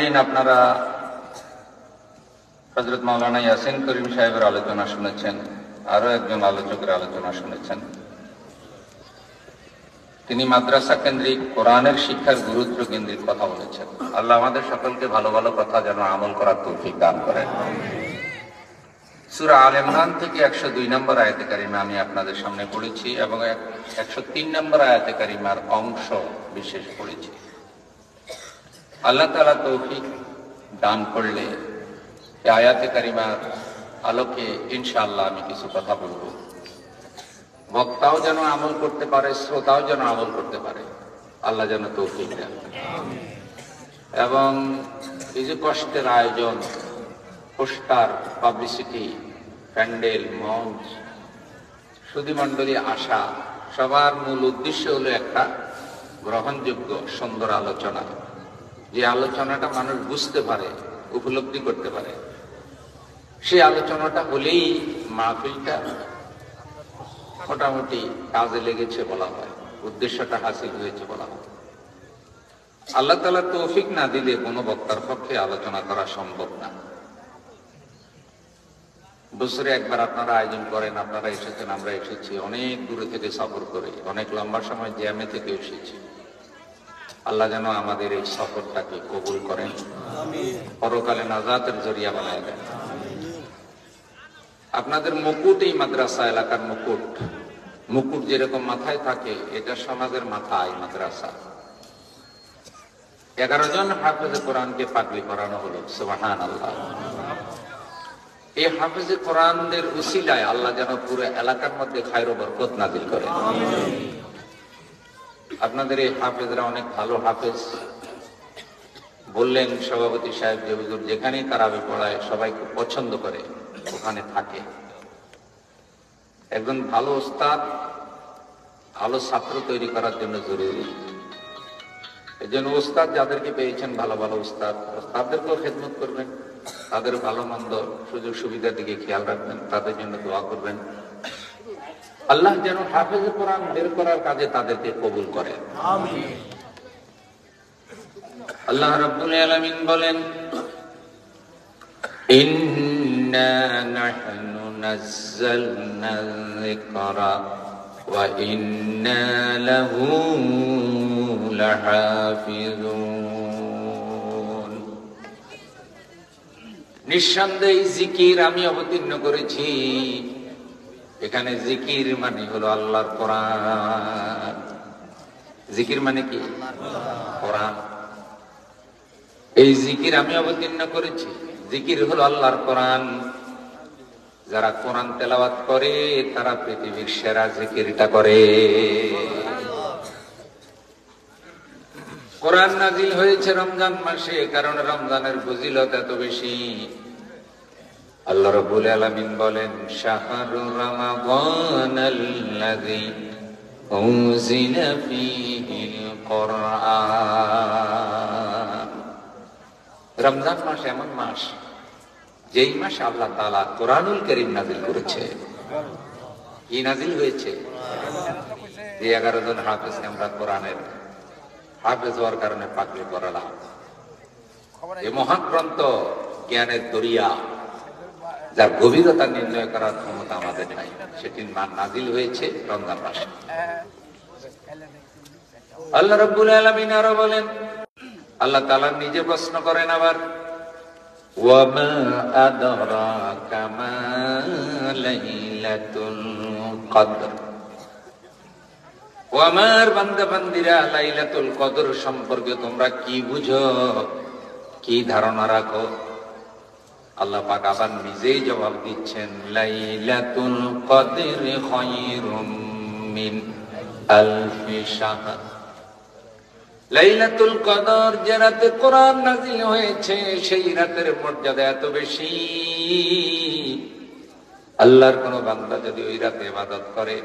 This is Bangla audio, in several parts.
হাজরিন, আপনারা হযরত মাওলানা ইয়াসিন করিম সাহেবের আলোচনা শুনেছেন, আরো একজন আলোচকের আলোচনা শুনেছেন। তিনি মাদ্রাসা কেন্দ্রিক কোরআনের শিক্ষার গুরুত্ব কেন্দ্রিক কথা বলেছেন। আল্লাহ আমাদের সকলকে ভালো ভালো কথা যেন আমল করার তৌফিক দান করেন। সূরা আল ইমরান থেকে 102 নম্বর আয়াতে কারিমা আমি আপনাদের সামনে পড়েছি এবং 103 নম্বর আয়াতে কারিমার অংশ বিশেষ পড়েছি। আল্লাহ তাআলা তৌফিক দান করলে এই আয়াতে কারিমার আলোকে ইনশাআল্লাহ আমি কিছু কথা বলবো। বক্তাও যেন আমল করতে পারে, শ্রোতাও যেন আমল করতে পারে, আল্লাহ যেন তৌফিক দেন। এবং এই যে কষ্টের আয়োজন, পোস্টার, পাবলিসিটি, প্যান্ডেল, মঞ্চ, সুধীমণ্ডলী আসা, সবার মূল উদ্দেশ্য হলো একটা গ্রহণযোগ্য সুন্দর আলোচনা, যে আলোচনাটা মানুষ বুঝতে পারে, উপলব্ধি করতে পারে। সেই আলোচনাটা হলেই মাহফিলটা মোটামুটি কাজে লেগেছে বলা হয়, উদ্দেশ্যটা হাসিল হয়েছে বলা হয়। আল্লাহ তাআলা তৌফিক না দিলে কোনো বক্তার পক্ষে আলোচনা করা সম্ভব না। বছরে একবার আপনারা আয়োজন করেন, আপনারা এসেছেন, আমরা এসেছি, অনেক দূরে থেকে সফর করে, অনেক লম্বা সময় জ্যামে থেকে এসেছি। আল্লাহ যেন আমাদের এই সফরটাকে কবুল করেন, পরকালে নাজাতের জরিয়া বানায় দেন। আপনাদের মুকুট, এই মাদ্রাসা এলাকার মুকুট, মুকুট যেরকম মাথায় থাকে, এটা সমাজের মাথা এই মাদ্রাসা। 11 জন হাফেজে কোরআনকে পাগড়ি পরানো হলো, সুবহানাল্লাহ। এই হাফেজে কোরআনদের উসিলায় আল্লাহ যেন পুরো এলাকার মধ্যে খায়র ও বরকত নাযিল করেন। আপনাদের এই হাফেজরা অনেক ভালো হাফেজ। বললেন সভাপতি সাহেব যে হুজুর যেখানেই তারাবি পড়ায় সবাই খুব পছন্দ করে, ওখানে থাকে। একজন ভালো ওস্তাদ ভালো ছাত্র তৈরি করার জন্য জরুরি। এই জন্য ওস্তাদ যাদেরকে পেয়েছেন, ভালো ভালো ওস্তাদ, ওস্তাদদেরকেও খেদমত করবেন, তাদের ভালো মন্দ সুযোগ সুবিধার দিকে খেয়াল রাখবেন, তাদের জন্য দোয়া করবেন। আল্লাহ যেন হাফেজে কোরআন বের করার কাজে তাদেরকে কবুল করেন, আমিন। আল্লাহ রাব্বুল আলামিন বলেন, ইন্না নাহনু নাযালনা যিকরা ওয়া ইন্না লাহু লাহাফিজুন। নিঃসন্দেহে জিকির আমি অবতীর্ণ করেছি। এখানে জিকির মানে হলো আল্লাহর কোরআন। জিকির মানে কি? কোরআন। এই জিকির আমি অবতীর্ণ করেছি। জিকির হলো আল্লাহর কোরআন। যারা কোরআন তেলাওয়াত করে তারা পৃথিবীর সেরা জিকিরটা করে। কোরআন নাজিল হয়েছে রমজান মাসে, কারণ রমজানের ফজিলত এত বেশি। আল্লাহ রাব্বুল আলামিন বলেন, শাহরু রমাদানাল্লাযী উনজিলা ফীহিল কুরআন। রমজান মাস এমন মাস, যেই মাসে আল্লাহ তাআলা কোরআনুল কারীম নাজিল করেছে। কি নাজিল হয়েছে? এই 11 জন হাফেজ আমরা কোরআনের হাফেজ হওয়ার কারণে পাগড়ি পরালাম। এই মহাগ্রন্থ জ্ঞানের দরিয়া, যার গভীরতা নির্ণয় করার ক্ষমতা আমাদের নাই, সেটি নাজিল হয়েছে রমজান মাসে। আল্লাহ রাব্বুল আলামিন আরো বলেন, আল্লাহ তাআলা নিজে প্রশ্ন করেন আবার, ওয়া মা আদরাকা মা লাইলাতুল কদর। ও আমার বান্দা বান্দিরা, লাইলাতুল কদর সম্পর্কে তোমরা কি বুঝো, কি ধারণা রাখো? আল্লাহ পাক আবার নিজেই জবাব দিচ্ছেন, লাইলাতুল কদরি খায়রুম মিন আলফি শাহর। লাইলাতুল কদর যে রাতে কোরআন নাযিল হয়েছে, সেই রাতের মর্যাদা এত বেশি। আল্লাহর কোন বান্দা যদি ওই রাতে ইবাদত করে,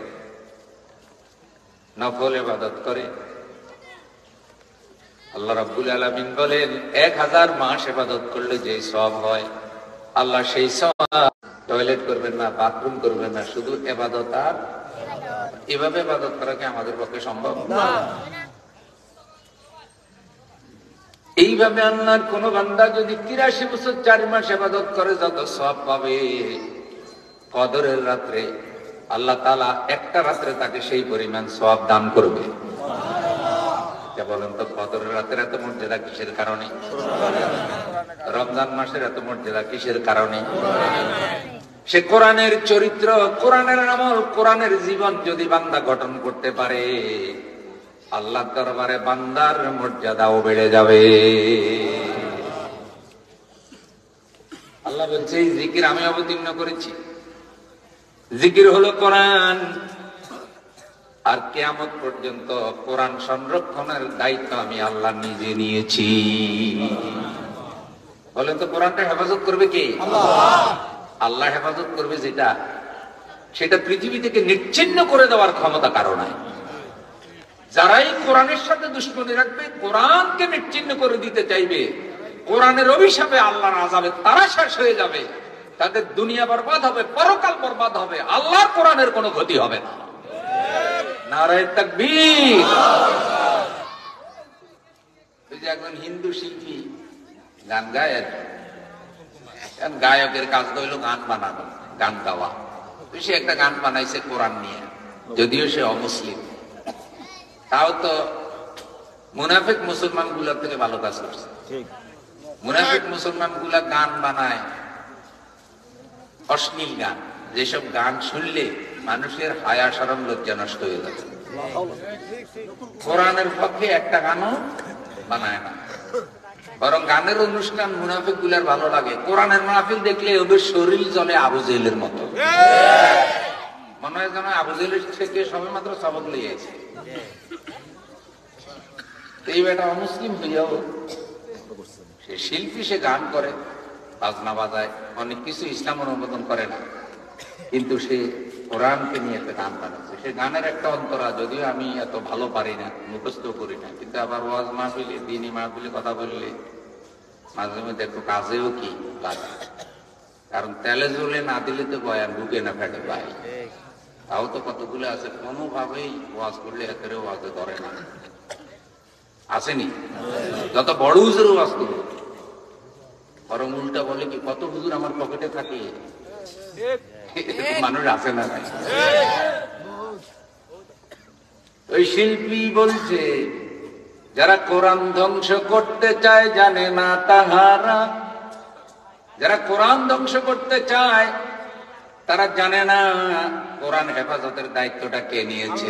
নফল ইবাদত করে, আল্লাহ রাব্বুল আলামিন বলেন 1000 মাস ইবাদত করলে যে সওয়াব হয়, আল্লাহ সেই সওয়াব, টয়লেট করবেন না, বাথরুম করবেন না, শুধু ইবাদত। আর এভাবে ইবাদত করা কি আমাদের পক্ষে সম্ভব? না। এইভাবে আল্লাহর কোন বান্দা যদি 83 বছর 4 মাস ইবাদত করে যত সওয়াব পাবে, কদরের রাত্রে আল্লাহ তাআলা একটা রাত্রে তাকে সেই পরিমাণ সওয়াব দান করবে। বলেন তো, কদরের রাতের এত মর্যাদা কিসের কারণে? রমজান মাসের এত মর্যাদা কিসের কারণে? সে কোরআনের চরিত্র, কোরআনের আমল, কোরআনের জীবন যদি বান্দা গঠন করতে পারে, আল্লাহর দরবারে বান্দার মর্যাদাও বেড়ে যাবে। আল্লাহ বলছে, এই জিকির আমি অবতীর্ণ করেছি। জিকির হলো কোরআন। আর কিয়ামত পর্যন্ত কোরআন সংরক্ষণের দায়িত্ব আমি আল্লাহ নিজে নিয়েছি। বলেন তো, কোরআনটা হেফাজত করবে কে? আল্লাহ হেফাজত করবে যেটা, সেটা পৃথিবী থেকে নিচ্ছিন্ন করে দেওয়ার ক্ষমতা কারো নাই। যারাই কোরআনের সাথে দুশ্মনী রাখবে, কোরআনকে নিচ্ছিন্ন করে দিতে চাইবে, কোরআনের অভিশাপে আল্লাহর আযাবে তারা শেষ হয়ে যাবে। তাদের দুনিয়া বরবাদ হবে, পরকাল বরবাদ হবে, আল্লাহর কোরআনের কোনো ক্ষতি হবে না। নারায়ে তাকবীর। ওই যে একজন হিন্দু শিল্পী গান গায়, গায়কের কাজ হইল গান বানানো, গান গাওয়া। সে একটা গান বানাইছে কোরআন নিয়ে, যদিও সে অমুসলিম, তাও তো মুনাফিক মুসলমান গুলার থেকে ভালো কাজ করছে। মুনাফিক মুসলমান গুলা গান বানায় অশ্লীল গান, যেসব গান শুনলে মানুষের হায়া শরম লজ্জা নষ্ট হয়ে যাবে। কোরআনের পক্ষে একটা গানও বানায় না, বরং গানের অনুষ্ঠান মুনাফিক গুলার ভালো লাগে। কোরআনের মাহফিল দেখলে ওদের শরীর জ্বলে আবু জেহেলের মতো, মনে হয় যেন আবু জেহেলের থেকে সবে মাত্র সবক লিয়েছে। এই বেটা অমুসলিম হইয়াও সে শিল্পী, সে গান করে, বাজনা বাজায়, অনেক কিছু ইসলাম অনুমোদন করে না, কিন্তু সে কোরআনকে নিয়ে একটা গান বানাচ্ছে। সে গানের একটা অন্তরা, যদিও আমি এত ভালো পারি না, মুখস্থ করি না, কিন্তু আবার ওয়াজ মাহফিলে, দিনী মাহফিলে কথা বললে মাঝে মধ্যে একটু কাজেও কি লাগে। কারণ তেলে জ্বলে না দিলে তো বয়ান ঢুকে না ফেটে ভাই। তাও তো কতগুলো আছে কোনোভাবেই ওয়াজ করলে একেবারে ওয়াজে ধরে না, আসেনি? যত বড় হুজুর ওয়াজ করবে, বরং উল্টা বলে কি, কত হুজুর আমার পকেটে থাকে, মানুষ আসে না। ওই শিল্পী বলছে, যারা কোরআন ধ্বংস করতে চায় জানে না তাহারা, যারা কোরআন ধ্বংস করতে চায় তারা জানে না কোরআন হেফাজতের দায়িত্বটা কে নিয়েছে।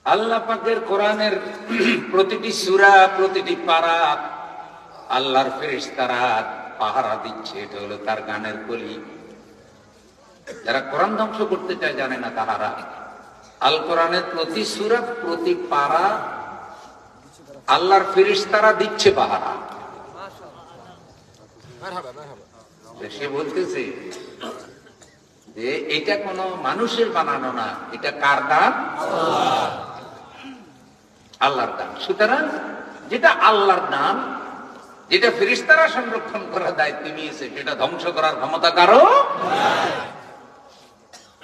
আল্লাহ পাকের কোরআনের প্রতিটি সূরা, প্রতিটি পারা আল্লাহর ফেরেশতারা পাহারা দিচ্ছে। এটা হলো তার গানের কলি। যারা কোরআন ধ্বংস করতে চায় জানে না তাহারা। আল কোরআনের প্রতি সূরা, প্রতি পারা আল্লাহর ফেরেশতারা দিচ্ছে পাহারা। সে বলতেছে যে এটা কোনো মানুষের বানানো না, এটা কার দান? আল্লাহর দান। সুতরাং যেটা আল্লাহর দান, যেটা ফেরেশতারা সংরক্ষণ করার দায়িত্ব নিয়েছে, সেটা ধ্বংস করার ক্ষমতা কারো।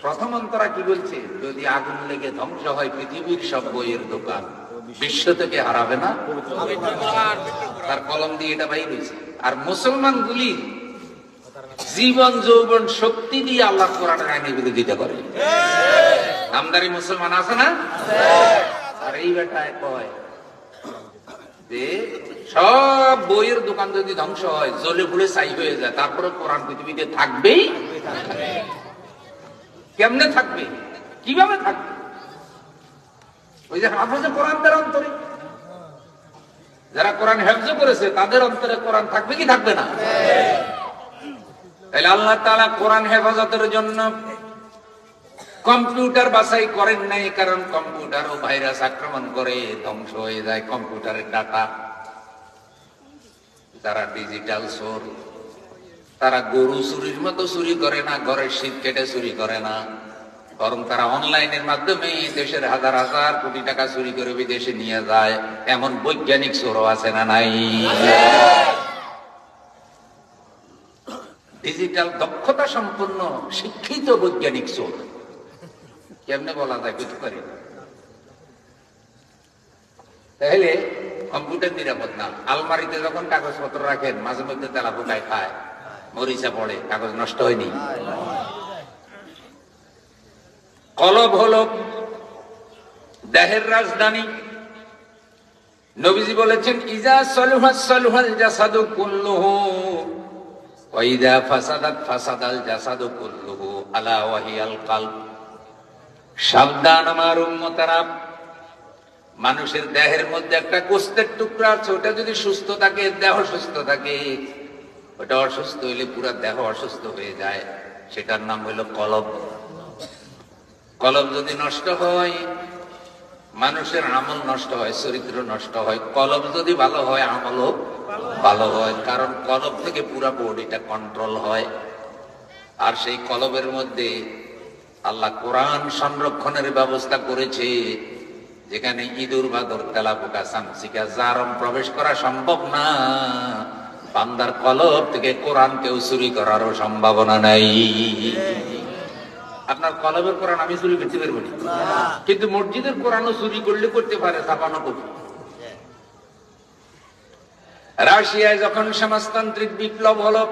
প্রথম অন্তরা কি বলছে, যদি আগুন লেগে ধ্বংস হয় পৃথিবীর সব বইয়ের দোকান, বিশ্ব থেকে হারাবে না, তার কলম দিয়ে এটা বাইর হয়েছে। আর মুসলমান গুলি জীবন যৌবন শক্তি দিয়ে আল্লাহ কোরআনের আইনের বিরোধিতা করে। নামদারি মুসলমান আছে না? আর এই বেটায় কয় যে সব বইয়ের দোকান যদি ধ্বংস হয়, জ্বলে পুড়ে ছাই হয়ে যায়, তারপরে কোরআন পৃথিবীতে থাকবেই। কেমনে থাকবে? কিভাবে থাকবে? ওই যে হাফেজে কোরআন তার অন্তরে, যারা কোরআন হেফজ করেছে তাদের অন্তরে কোরআন থাকবে কি থাকবে না? তাহলে আল্লাহ তাআলা কোরআন হেফাজতের জন্য কম্পিউটার বাছাই করেন নাই, কারণ কম্পিউটারও ভাইরাস আক্রমণ করে ধ্বংস হয়ে যায় কম্পিউটারের ডাটা। যারা ডিজিটাল চোর, তারা গরু চুরির মতো চুরি করে না, ঘরের শীত কেটে চুরি করে না, বরং তারা অনলাইনের মাধ্যমে দেশের হাজার হাজার কোটি টাকা চুরি করে বিদেশে নিয়ে যায়। এমন বৈজ্ঞানিক চোরও আছে না নাই? ডিজিটাল দক্ষতা সম্পন্ন শিক্ষিত বৈজ্ঞানিক চোর কেমনে বলা যায় বুঝতে পারি। তাহলে কম্পিউটার নিরাপদ না। আলমারিতে যখন কাগজপত্র রাখেন মাঝে মধ্যে তেলা পোকায় খায়, মরিচা পড়ে, কাগজ নষ্ট হয়নি। কলব হলো দেহের রাজধানী। নবীজি বলেছেন ইজা সলুহাস সলুহাল জাসাদু কুল্লুহু ওয়া ইজা ফাসাদাত ফাসাদাল জাসাদু কুল্লুহু আলা ওয়াহিয়াল কলব। সাবধান আমার উম্মতেরা, মানুষের দেহের মধ্যে একটা গোস্তের টুকরা আছে, ওটা যদি সুস্থ থাকে দেহ সুস্থ থাকে, ওটা অসুস্থ হইলে পুরো দেহ অসুস্থ হয়ে যায়, সেটার নাম হইল কলব। কলব যদি নষ্ট হয় মানুষের আমল নষ্ট হয়, চরিত্র নষ্ট হয়। কলব যদি ভালো হয় আমলও ভালো হয়, কারণ কলব থেকে পুরা বডিটা কন্ট্রোল হয়। আর সেই কলবের মধ্যে আল্লাহ কোরআন সংরক্ষণের ব্যবস্থা করেছে, যেখানে ইঁদুর বাদর তেলাপোকা চামচিকা জারম প্রবেশ করা সম্ভব না, বান্দার কলব থেকে কোরআন কেউ চুরি করারও সম্ভাবনা নাই। আপনার কলবের কোরআন আমি চুরি করতে পারবো না, কিন্তু মসজিদের কোরআনও চুরি করলে করতে পারে ছাপানো কবি। রাশিয়ায় যখন সমাজতান্ত্রিক বিপ্লব হলো,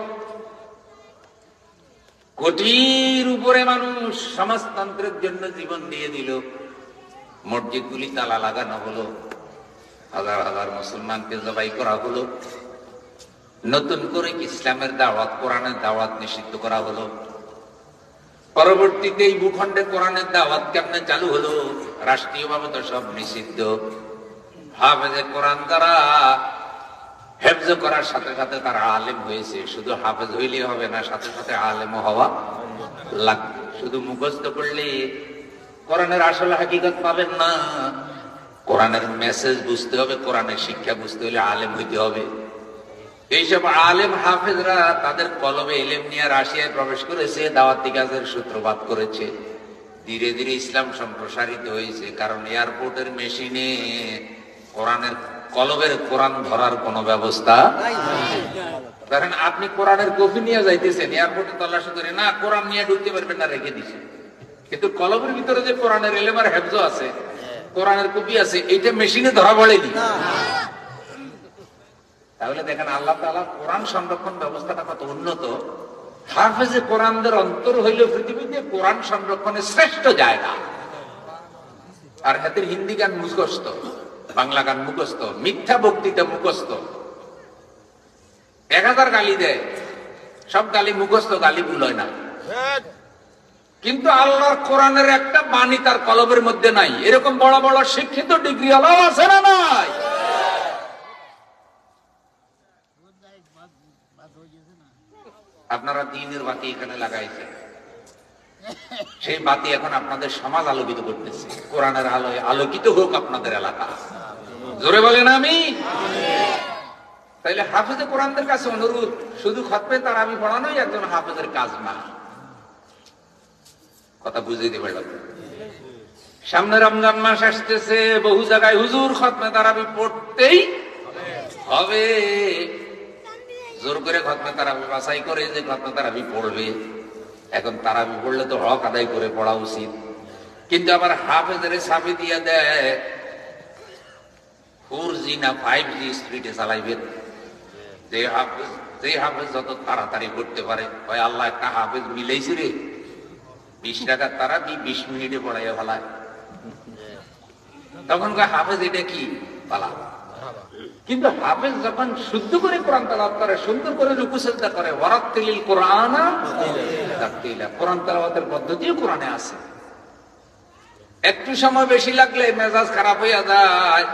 কোটির উপরে মানুষ সমাজতন্ত্রের জন্য জীবন দিয়ে দিল, মসজিদগুলি তালা লাগানো হলো, হাজার হাজার মুসলমানকে জবাই করা হলো, নতুন করে ইসলামের দাওয়াত কোরআনের দাওয়াত নিষিদ্ধ করা হলো। পরবর্তীতে এই ভূখণ্ডে কোরআনের দাওয়াত কেমনে চালু হলো? রাষ্ট্রীয়ভাবে তো সব নিষিদ্ধ। হাফেজে কোরআন দ্বারা হেফজ করার সাথে সাথে তারা আলেম হয়েছে। শুধু হাফেজ হইলে হবে না, সাথে সাথে আলেমও হওয়া লাগবে। শুধু মুখস্থ করলে কোরআনের আসল হাকিকত পাবেন না। কোরআনের মেসেজ বুঝতে হবে, কোরআনের শিক্ষা বুঝতে হলে আলেম হইতে হবে। এইসব আলেম হাফেজরা তাদের কলবে ইলম নিয়ে রাশিয়ায় প্রবেশ করেছে, দাওয়াতি কাজের সূত্রপাত করেছে। ধীরে ধীরে ইসলাম সম্প্রসারিত হয়েছে, কারণ এয়ারপোর্টের মেশিনে কোরআনের কলবের কোরআন ধরার কোন ব্যবস্থা কারণ আপনি কোরআনের কপি নিয়ে যাইতেছেন, এয়ারপোর্টে তল্লাশি করে না কোরআন নিয়ে ঢুকতে পারবেন না, রেখে দিছে। কিন্তু কলবের ভিতরে যে কোরআনের ইলম আর হেফজ আছে, কোরআনের কপি আছে, এইটা মেশিনে ধরা পড়েনি। তাহলে দেখেন আল্লাহ তাআলা কোরআন সংরক্ষণ ব্যবস্থাটা কত উন্নত। হাফেজে কোরআনদের অন্তর হইল পৃথিবীতে কোরআন সংরক্ষণের শ্রেষ্ঠ জায়গা। আর হাতের হিন্দি গান মুখস্থ, বাংলা গান মুখস্থ, মিথ্যা বক্তৃতা মুখস্থ, 1000 গালি দেয়, সব গালি মুখস্থ, গালি ভুল হয় না। কিন্তু আল্লাহর কোরআনের একটা বাণী তার কলবের মধ্যে নাই। এরকম বড় বড় শিক্ষিত ডিগ্রি আল্লাহ আছে না নাই? আপনারা দ্বীনের বাতি এখানে লাগাইছেন, সেই বাতি এখন আপনাদের সমাজ আলোকিত করতেছে। কোরআনের আলোয় আলোকিত হোক আপনাদের এলাকা, জোরে বলেন আমিন। তাইলে হাফেজে কোরআনদের কাছে অনুরোধ, শুধু খতমে তারাবি পড়ানোই একজন হাফেজের কাজ না। কথা বুঝে দিবে। সামনে রমজান মাস আসতেছে, বহু জায়গায় হুজুর খতমে তারাবি পড়তেই হবে। জোর করে খতমে তারাবি বাছাই করে যে খতমে তারাবি পড়বে। এখন তারাবি পড়লে তো হক আদায় করে পড়া উচিত, কিন্তু আবার হাফেজের চাবি দিয়ে দেয় 4G না 5G স্পিডে চালাইবেন। যে হাফেজ যত তাড়াতাড়ি করতে পারে, ভাই আল্লাহ একটা হাফেজ মিলাইছে রে, 20 টাকার তারাবি 20 মিনিটে পড়াইয়া ফেলায়। তখন হাফেজ এটা কি পালা। কিন্তু হাফেজ যখন শুদ্ধ করে কোরআন তেলাওয়াত করে, সুন্দর করে রুকু সিজদা করে, ওয়ারাত্তিলিল কুরআনা তারতিলা, কোরআন তেলাওয়াতের পদ্ধতিও কোরআনে আছে। একটু সময় বেশি লাগলে মেজাজ খারাপ হইয়া যায়,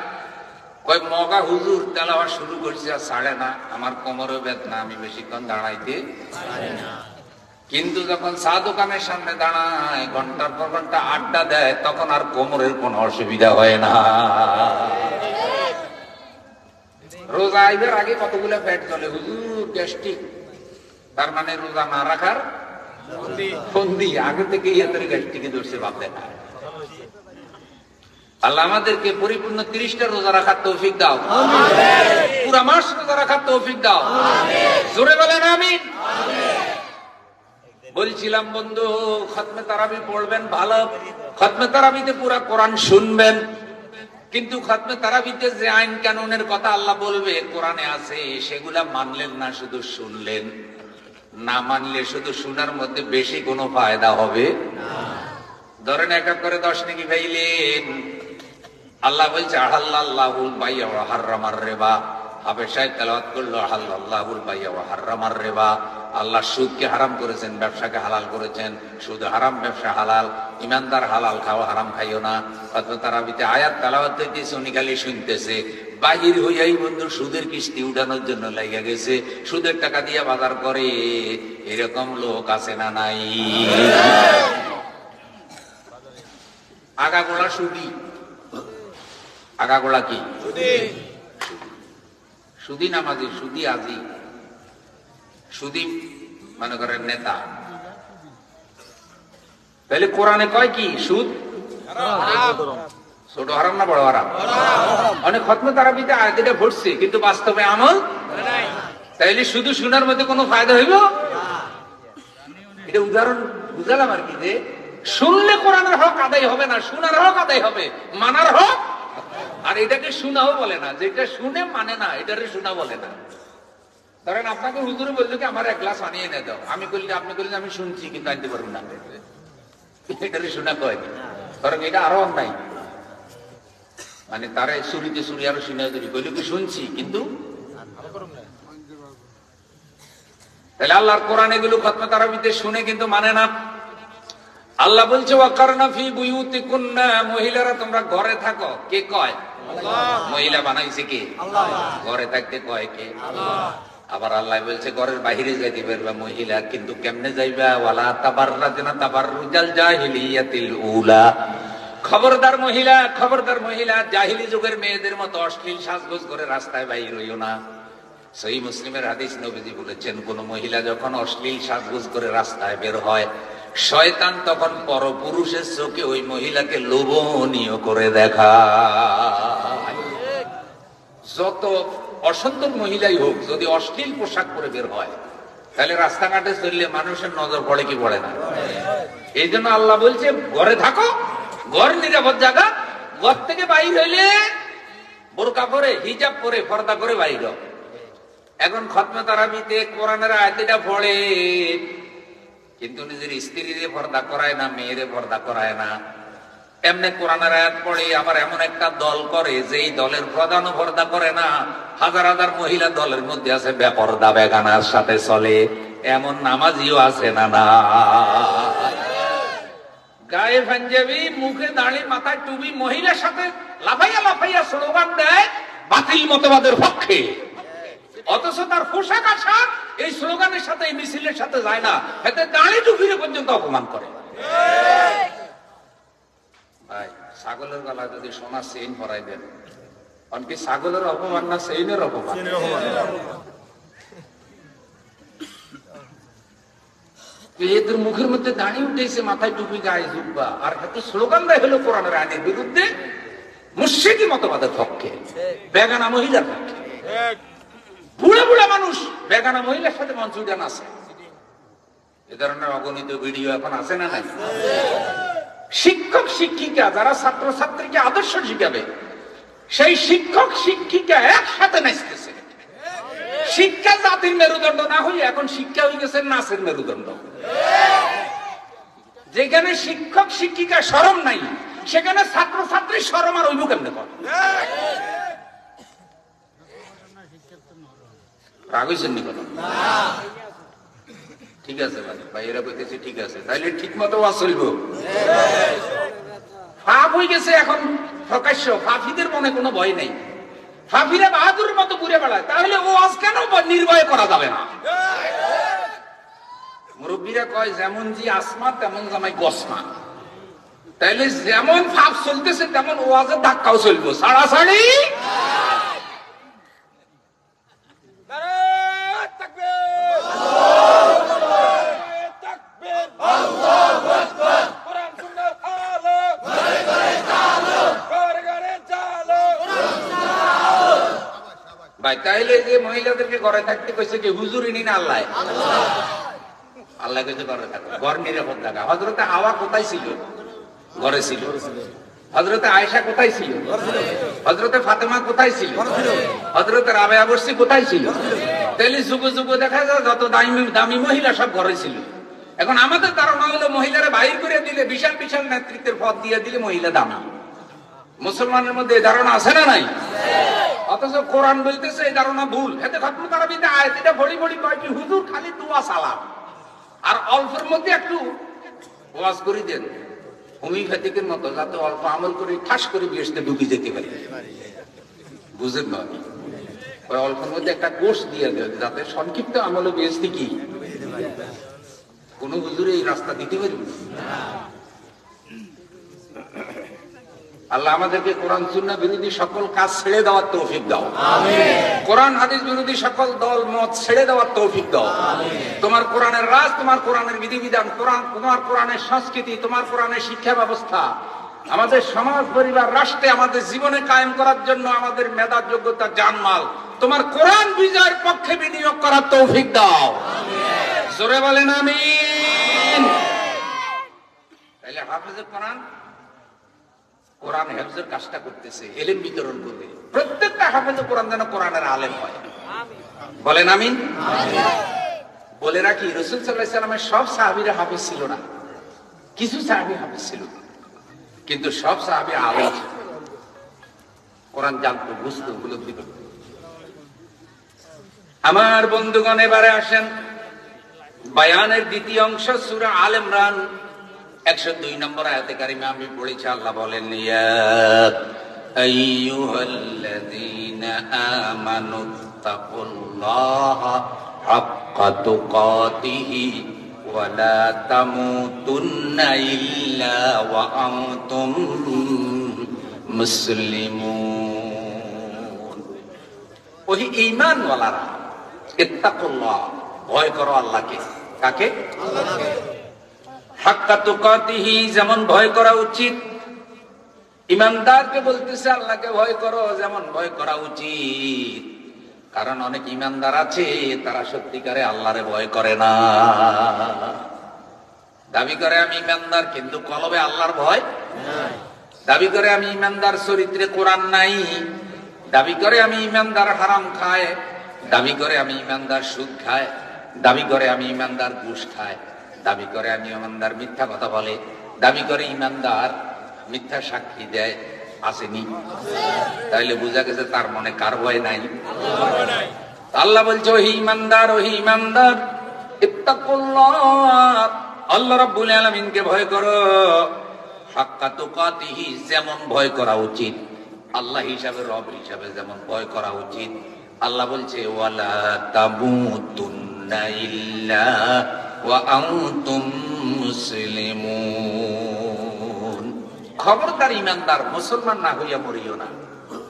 কয় মগা হুজুর তেলাওয়াত শুরু করছে আর ছাড়ে না, আমার কোমরে বেদনা, আমি বেশিক্ষণ দাঁড়াইতে পারি না। কিন্তু যখন চা দোকানের সামনে দাঁড়ায়, ঘন্টার পর ঘন্টা আড্ডা দেয়, তখন আর কোমরের কোনো অসুবিধা হয় না। রোজা আইবার আগে কতগুলো ফ্যাট চলে, হুজুর গ্যাস্ট্রিক, তার মানে রোজা না রাখার ফন্দি, আগে থেকে ইয়াদের গ্যাস্ট্রিকে ধরছে ভাবতে না। আল্লাহ আমাদেরকে পরিপূর্ণ 30টা রোজা রাখার তৌফিক দাও, পুরা মাস রোজা রাখার তৌফিক দাও, জোরে বলেন আমিন। বলছিলাম বন্ধু, খতমে তারাবি পড়বেন ভালো, খতমে তারাবিতে পুরা কোরআন শুনবেন। কিন্তু খতমে তারাবিতে যে আইন কানুনের কথা আল্লাহ বলবে কোরআনে আছে, সেগুলা মানলেন না, শুধু শুনলেন। না মানলে শুধু শোনার মধ্যে বেশি কোনো ফায়দা হবে না। ধরেন এক এক করে 10 নেকি পাইলেন। আল্লাহ বলছে আহাল্লাহুল বাইয়া ওয়া হাররামার রিবা। হাফেজ সাহেব তেলাওয়াত করলো আহাল্লাহুল বাইয়া ওয়া হাররামার রিবা। আল্লাহ সুদকে হারাম করেছেন, ব্যবসাকে হালাল করেছেন। সুদ হারাম, ব্যবসা হালাল। ইমানদার হালাল খাও, হারাম খাইও না। অথবা তারাবিতে আয়াত তেলাওয়াত হইতেছে, উনি খালি শুনতেছে। বাহির হইয়াই বন্ধু সুদের কিস্তি উঠানোর জন্য লাগিয়া গেছে, সুদের টাকা দিয়ে বাজার করে। এরকম লোক আছে না নাই? আগাগোড়া সুদি। আগাগোড়া কি? সুদি নামাজি, সুদি আজি, সুদি মনে করেন নেতা। তাহলে কোরআনে কয় কি? সুদ ছোট হারাম না বড় হারাম? অনেক খতমে তারাবিতে আয়াতটা পড়ছে, কিন্তু বাস্তবে আমল নাই। তাইলে শুধু শোনার মধ্যে কোনো ফায়দা হইল? এটা উদাহরণ বুঝালাম আর কি, যে শুনলে কোরআনের হক আদায় হবে না, শোনার হক আদায় হবে, মানার হক। আর এটাকে শোনাও বলে না, যেটা শুনে মানে না, এটারে শোনা বলে না। ধরেন আপনাকে হুজুরে বললো কি আমার 1 গ্লাস পানি এনে দাও, আমি বললি, আপনি বললেন আমি শুনছি কিন্তু আনতে পারবো না, এটারে শোনা কয়। ধরেন এটা আরো অন্যায়, মানে তারা চুরিতে চুরি আরো শুনে বললো কি শুনছি কিন্তু। তাহলে আল্লাহর কোরআন এগুলো খতমে তারাবিতে শুনে কিন্তু মানে না। আল্লাহ বলছে ওয়াকারনা ফি বুয়ুতিকুন্না, মহিলারা তোমরা ঘরে থাকো। কে কয়? আল্লাহ। মহিলা বানাইছে কে? আল্লাহ। ঘরে থাকতে কয় কে? আল্লাহ। আবার আল্লাহ বলছে ঘরের বাইরে যাইতে পারবা মহিলা, কিন্তু কেমনে যাইবা? ওয়ালা তাবাররাজনা তাবাররুজাল জাহিলিয়াতিল উলা। খবরদার মহিলা, খবরদার মহিলা, জাহিলি যুগের মেয়েদের মতো অশ্লীল সাজগোজ করে রাস্তায় বাইর হইও না। সহিহ মুসলিমের হাদিস, নবীজি বলেছেন কোন মহিলা যখন অশ্লীল সাজগোজ করে রাস্তায় বের হয়, শয়তান তখন পরপুরুষের চোখে ওই মহিলাকে লোভনীয় করে দেখায়। যত অসুন্দর মহিলাই হোক, যদি অশ্লীল পোশাক পরে বের হয়, তাহলে রাস্তাঘাটে চললে মানুষের নজর পড়ে কি পড়ে না? এই জন্য আল্লাহ বলছে ঘরে থাকো, ঘর নিরাপদ জায়গা। ঘর থেকে বাইর হইলে বোরকা পরে, হিজাব পরে, পর্দা করে বাইর। এখন খতমে তারাবিতে কোরআনের আয়াতটা পড়ে, কিন্তু নিজের স্ত্রীরে পর্দা করায় না, মেয়েরে পর্দা করায় না। এমনি কোরআনের আয়াত পড়ে আবার এমন একটা দল করে, যেই দলের প্রধানও পর্দা করে না। হাজার হাজার মহিলা দলের মধ্যে আছে, বেপর্দা বেগানার সাথে চলে। এমন নামাজিও আছে না? না, গায়ে পাঞ্জাবি, মুখে দাড়ি, মাথায় টুপি, মহিলার সাথে লাফাইয়া লাফাইয়া স্লোগান দেয় বাতিল মতবাদের পক্ষে, অথচ তার পোশাক আশাক এই স্লোগানের সাথে, এই মিছিলের সাথে যায় না। এতে দাড়ি টুপিরে পর্যন্ত অপমান করে। ভাই, ছাগলের গলা যদি সোনার চেইন পরাই দেন, অনেকে ছাগলের অপমান না চেইনের অপমান? এদের মুখের মধ্যে দাঁড়িয়ে উঠেছে, মাথায় টুপি, গায়ে জুব্বা, আর হাতে স্লোগান দেয় হলো কোরআনের আইনের বিরুদ্ধে, মুশরিকি মতবাদের পক্ষে, বেগানা মহিলার পক্ষে। বুড়া বুড়া মানুষ বেগানা মহিলার সাথে মঞ্চ উঠান আছে। এ ধরনের অগণিত ভিডিও এখন আছে না নাই? শিক্ষক শিক্ষিকা যারা ছাত্র ছাত্রীকে আদর্শ শিখাবে, সেই শিক্ষক শিক্ষিকা একসাথে নাচতেছে। শিক্ষা জাতির মেরুদণ্ড না হয়ে এখন শিক্ষা হয়ে গেছে নাচের মেরুদণ্ড। যেখানে শিক্ষক শিক্ষিকা শরম নাই, সেখানে ছাত্র ছাত্রী শরম আর অভিমুখ কেমনে করে? রাগ হয়েছেন নি কোনো? ঠিক আছে ভাই, এরা বলতেছে ঠিক আছে, তাইলে ঠিক মতো ওয়াজ চলবো। ফাপ হয়ে গেছে এখন প্রকাশ্য, ফাফিদের মনে কোনো ভয় নেই। ফাফিরা বাহাদুরের মতো ঘুরে বেড়ায়, তাহলে ওয়াজ কেন নির্ভয় করা যাবে না? মুরব্বীরা কয় যেমন জি আসমা তেমন জামাই গসমা। তাইলে যেমন ফাপ চলতেছে তেমন ওয়াজের ধাক্কাও চলবো, ছাড়াছাড়ি। ভাই, তাইলে যে মহিলাদেরকে ঘরে থাকতে কইছে কি হুজুরিনী না আল্লাহ? আল্লাহ কইছে ঘরে থাকো, ঘর নিরাপদ থাকা। হযরতে হাওয়া কোথায় ছিল? ঘরে ছিল। হযরতে আয়েশা কোথায় ছিল? হযরতে ফাতেমা কোথায় ছিল? হযরতে রাবেয়া বসরি কোথায় ছিল? তাহলে যুগ যুগ দেখা যায় যত দামি দামি মহিলা সব ঘরে ছিল। এখন আমাদের ধারণা হলো মহিলারা বাইর করে দিলে, বিশাল বিশাল নেতৃত্বের পদ দিয়ে দিলে মহিলা দামি। মুসলমানের মধ্যে এই ধারণা আছে না নাই? অথচ কোরআন বলতেছে এই ধারণা ভুল। এতে খতম তারাবিতে আয়াতটা ভরি ভরি কয় কি হুজুর খালি দোয়া সালাম আর অল্পের মধ্যে একটু ওয়াজ করে দেন, হোমিওপ্যাথিকের মতো, যাতে অল্প আমল করে ঠাস করে বিয়েতে ঢুকে যেতে পারে। বুঝেন না? অল্পের মধ্যে একটা কোর্স দিয়ে দেন যাতে সংক্ষিপ্ত আমলে বিয়েতে কি কোন হুজুরে এই রাস্তা দিতে পারবে না। আল্লাহ আমাদেরকে কোরআন সুন্নাহ বিরোধী সকল কাজ ছেড়ে দেওয়ার তৌফিক দাও। কোরআন হাদিস বিরোধী সকল দল মত ছেড়ে দেওয়ার তৌফিক দাও। তোমার কোরআনের রাজ, তোমার কোরআনের বিধিবিধান, তোমার কোরআনের সংস্কৃতি, তোমার কোরআনের শিক্ষা ব্যবস্থা আমাদের সমাজ, পরিবার, রাষ্ট্রে, আমাদের জীবনে কায়েম করার জন্য আমাদের মেধা, যোগ্যতা, জানমাল তোমার কোরআন বিজয়ের পক্ষে বিনিয়োগ করার তৌফিক দাও। জোরে বলেন আমিন। তাহলে হাফেজে কোরআন কোরআন হেফজের কাজটা করতেছে, ইলম বিতরণ করবে। প্রত্যেকটা হাফেজে কোরআন যেন কোরআনের আলেম হয়। বলেন আমিন। বলে রাখি, রাসূল সাল্লাল্লাহু আলাইহি ওয়াসাল্লামের সব সাহাবীরা হাফেজ ছিল না, কিছু সাহাবী হাফেজ ছিল, কিন্তু সব সাহাবী আলেম ছিল, কোরআন জানতো, বুঝতো, উপলব্ধি করত। আমার বন্ধুগণ, এবারে আসেন বায়ানের দ্বিতীয় অংশ, সূরা আল ইমরান 102 নম্বর আয়াতে কারিমা আমি পড়েছি। আল্লাহ বলেন, ইয়া আইয়ুহাল্লাযীনা আমানুত্তাকুল্লাহা হাক্কা তুকাতিহি ওয়া লা তামুতুন্না ইল্লা ওয়া আনতুম মুসলিমুন। ওই ঈমানওয়ালারা, ইত্তাকুল্লাহ, ভয় করো আল্লাহকে। কাকে? আল্লাহকে। হাক্কা তুকাতিহি, যেমন ভয় করা উচিত। ঈমানদারকে বলতেছে আল্লাহকে ভয় করো যেমন ভয় করা উচিত। কারণ অনেক ঈমানদার আছে তারা সত্যিকারে আল্লাহরে ভয় করে না। দাবি করে আমি ঈমানদার, কিন্তু কলবে আল্লাহর ভয় নাই। দাবি করে আমি ঈমানদার, চরিত্রে কোরআন নাই। দাবি করে আমি ঈমানদার, হারাম খায়। দাবি করে আমি ঈমানদার, সুদ খায়। দাবি করে আমি ঈমানদার, ঘুষ খায়। দাবি করে আমি ঈমানদার, মিথ্যা কথা বলে। দাবি করে ঈমানদার, মিথ্যা সাক্ষী দেয়। আসেনি? তাইলে বোঝা গেছে তার মনে কার ভয় নাই? আল্লাহ বলছে, ওহি ঈমানদার, ওহি ঈমানদার, ইত্তাকুল্লাহ, আল্লাহ রাব্বুল আলামিনকে ভয় করো। হাক্কা তুকাতিহি, যেমন ভয় করা উচিত, আল্লাহ হিসাবে, রব হিসাবে যেমন ভয় করা উচিত। আল্লাহ বলছে, ওয়ালা তামুতুন্না ইল্লা ওয়া আনতুম মুসলিমুন। খবরদার ঈমানদার, মুসলমান না হইয়া মরিও না।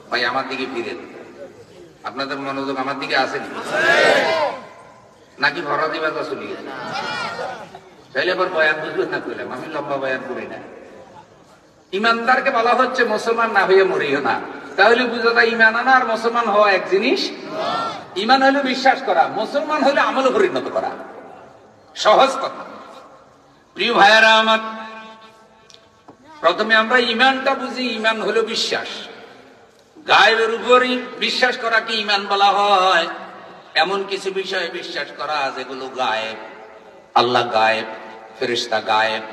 ভাই আমার দিকে ফিরেন, আপনাদের মনোযোগ আমার দিকে আসেনি নাকি ভরা দিবা তো চলে গেছে? তাইলে আবার বয়ান বুঝবেন না কইলাম, আমি লম্বা বয়ান করি না। ঈমানদারকে বলা হচ্ছে মুসলমান না হইয়া মরিও না। তাহলে বুঝা যায় ঈমান আনা আর মুসলমান হওয়া এক জিনিস। ঈমান হলো বিশ্বাস করা, মুসলমান হলো আমলে পরিণত করা। সহজ কথা। প্রিয় ভাইয়ারা আমার, প্রথমে আমরা ঈমানটা বুঝি। ঈমান হলো বিশ্বাস, গায়েবের উপরই বিশ্বাস করাকে ঈমান বলা হয়। এমন কিছু বিষয়ে বিশ্বাস করা যেগুলো গায়েব। আল্লাহ গায়েব, ফেরেশতা গায়েব,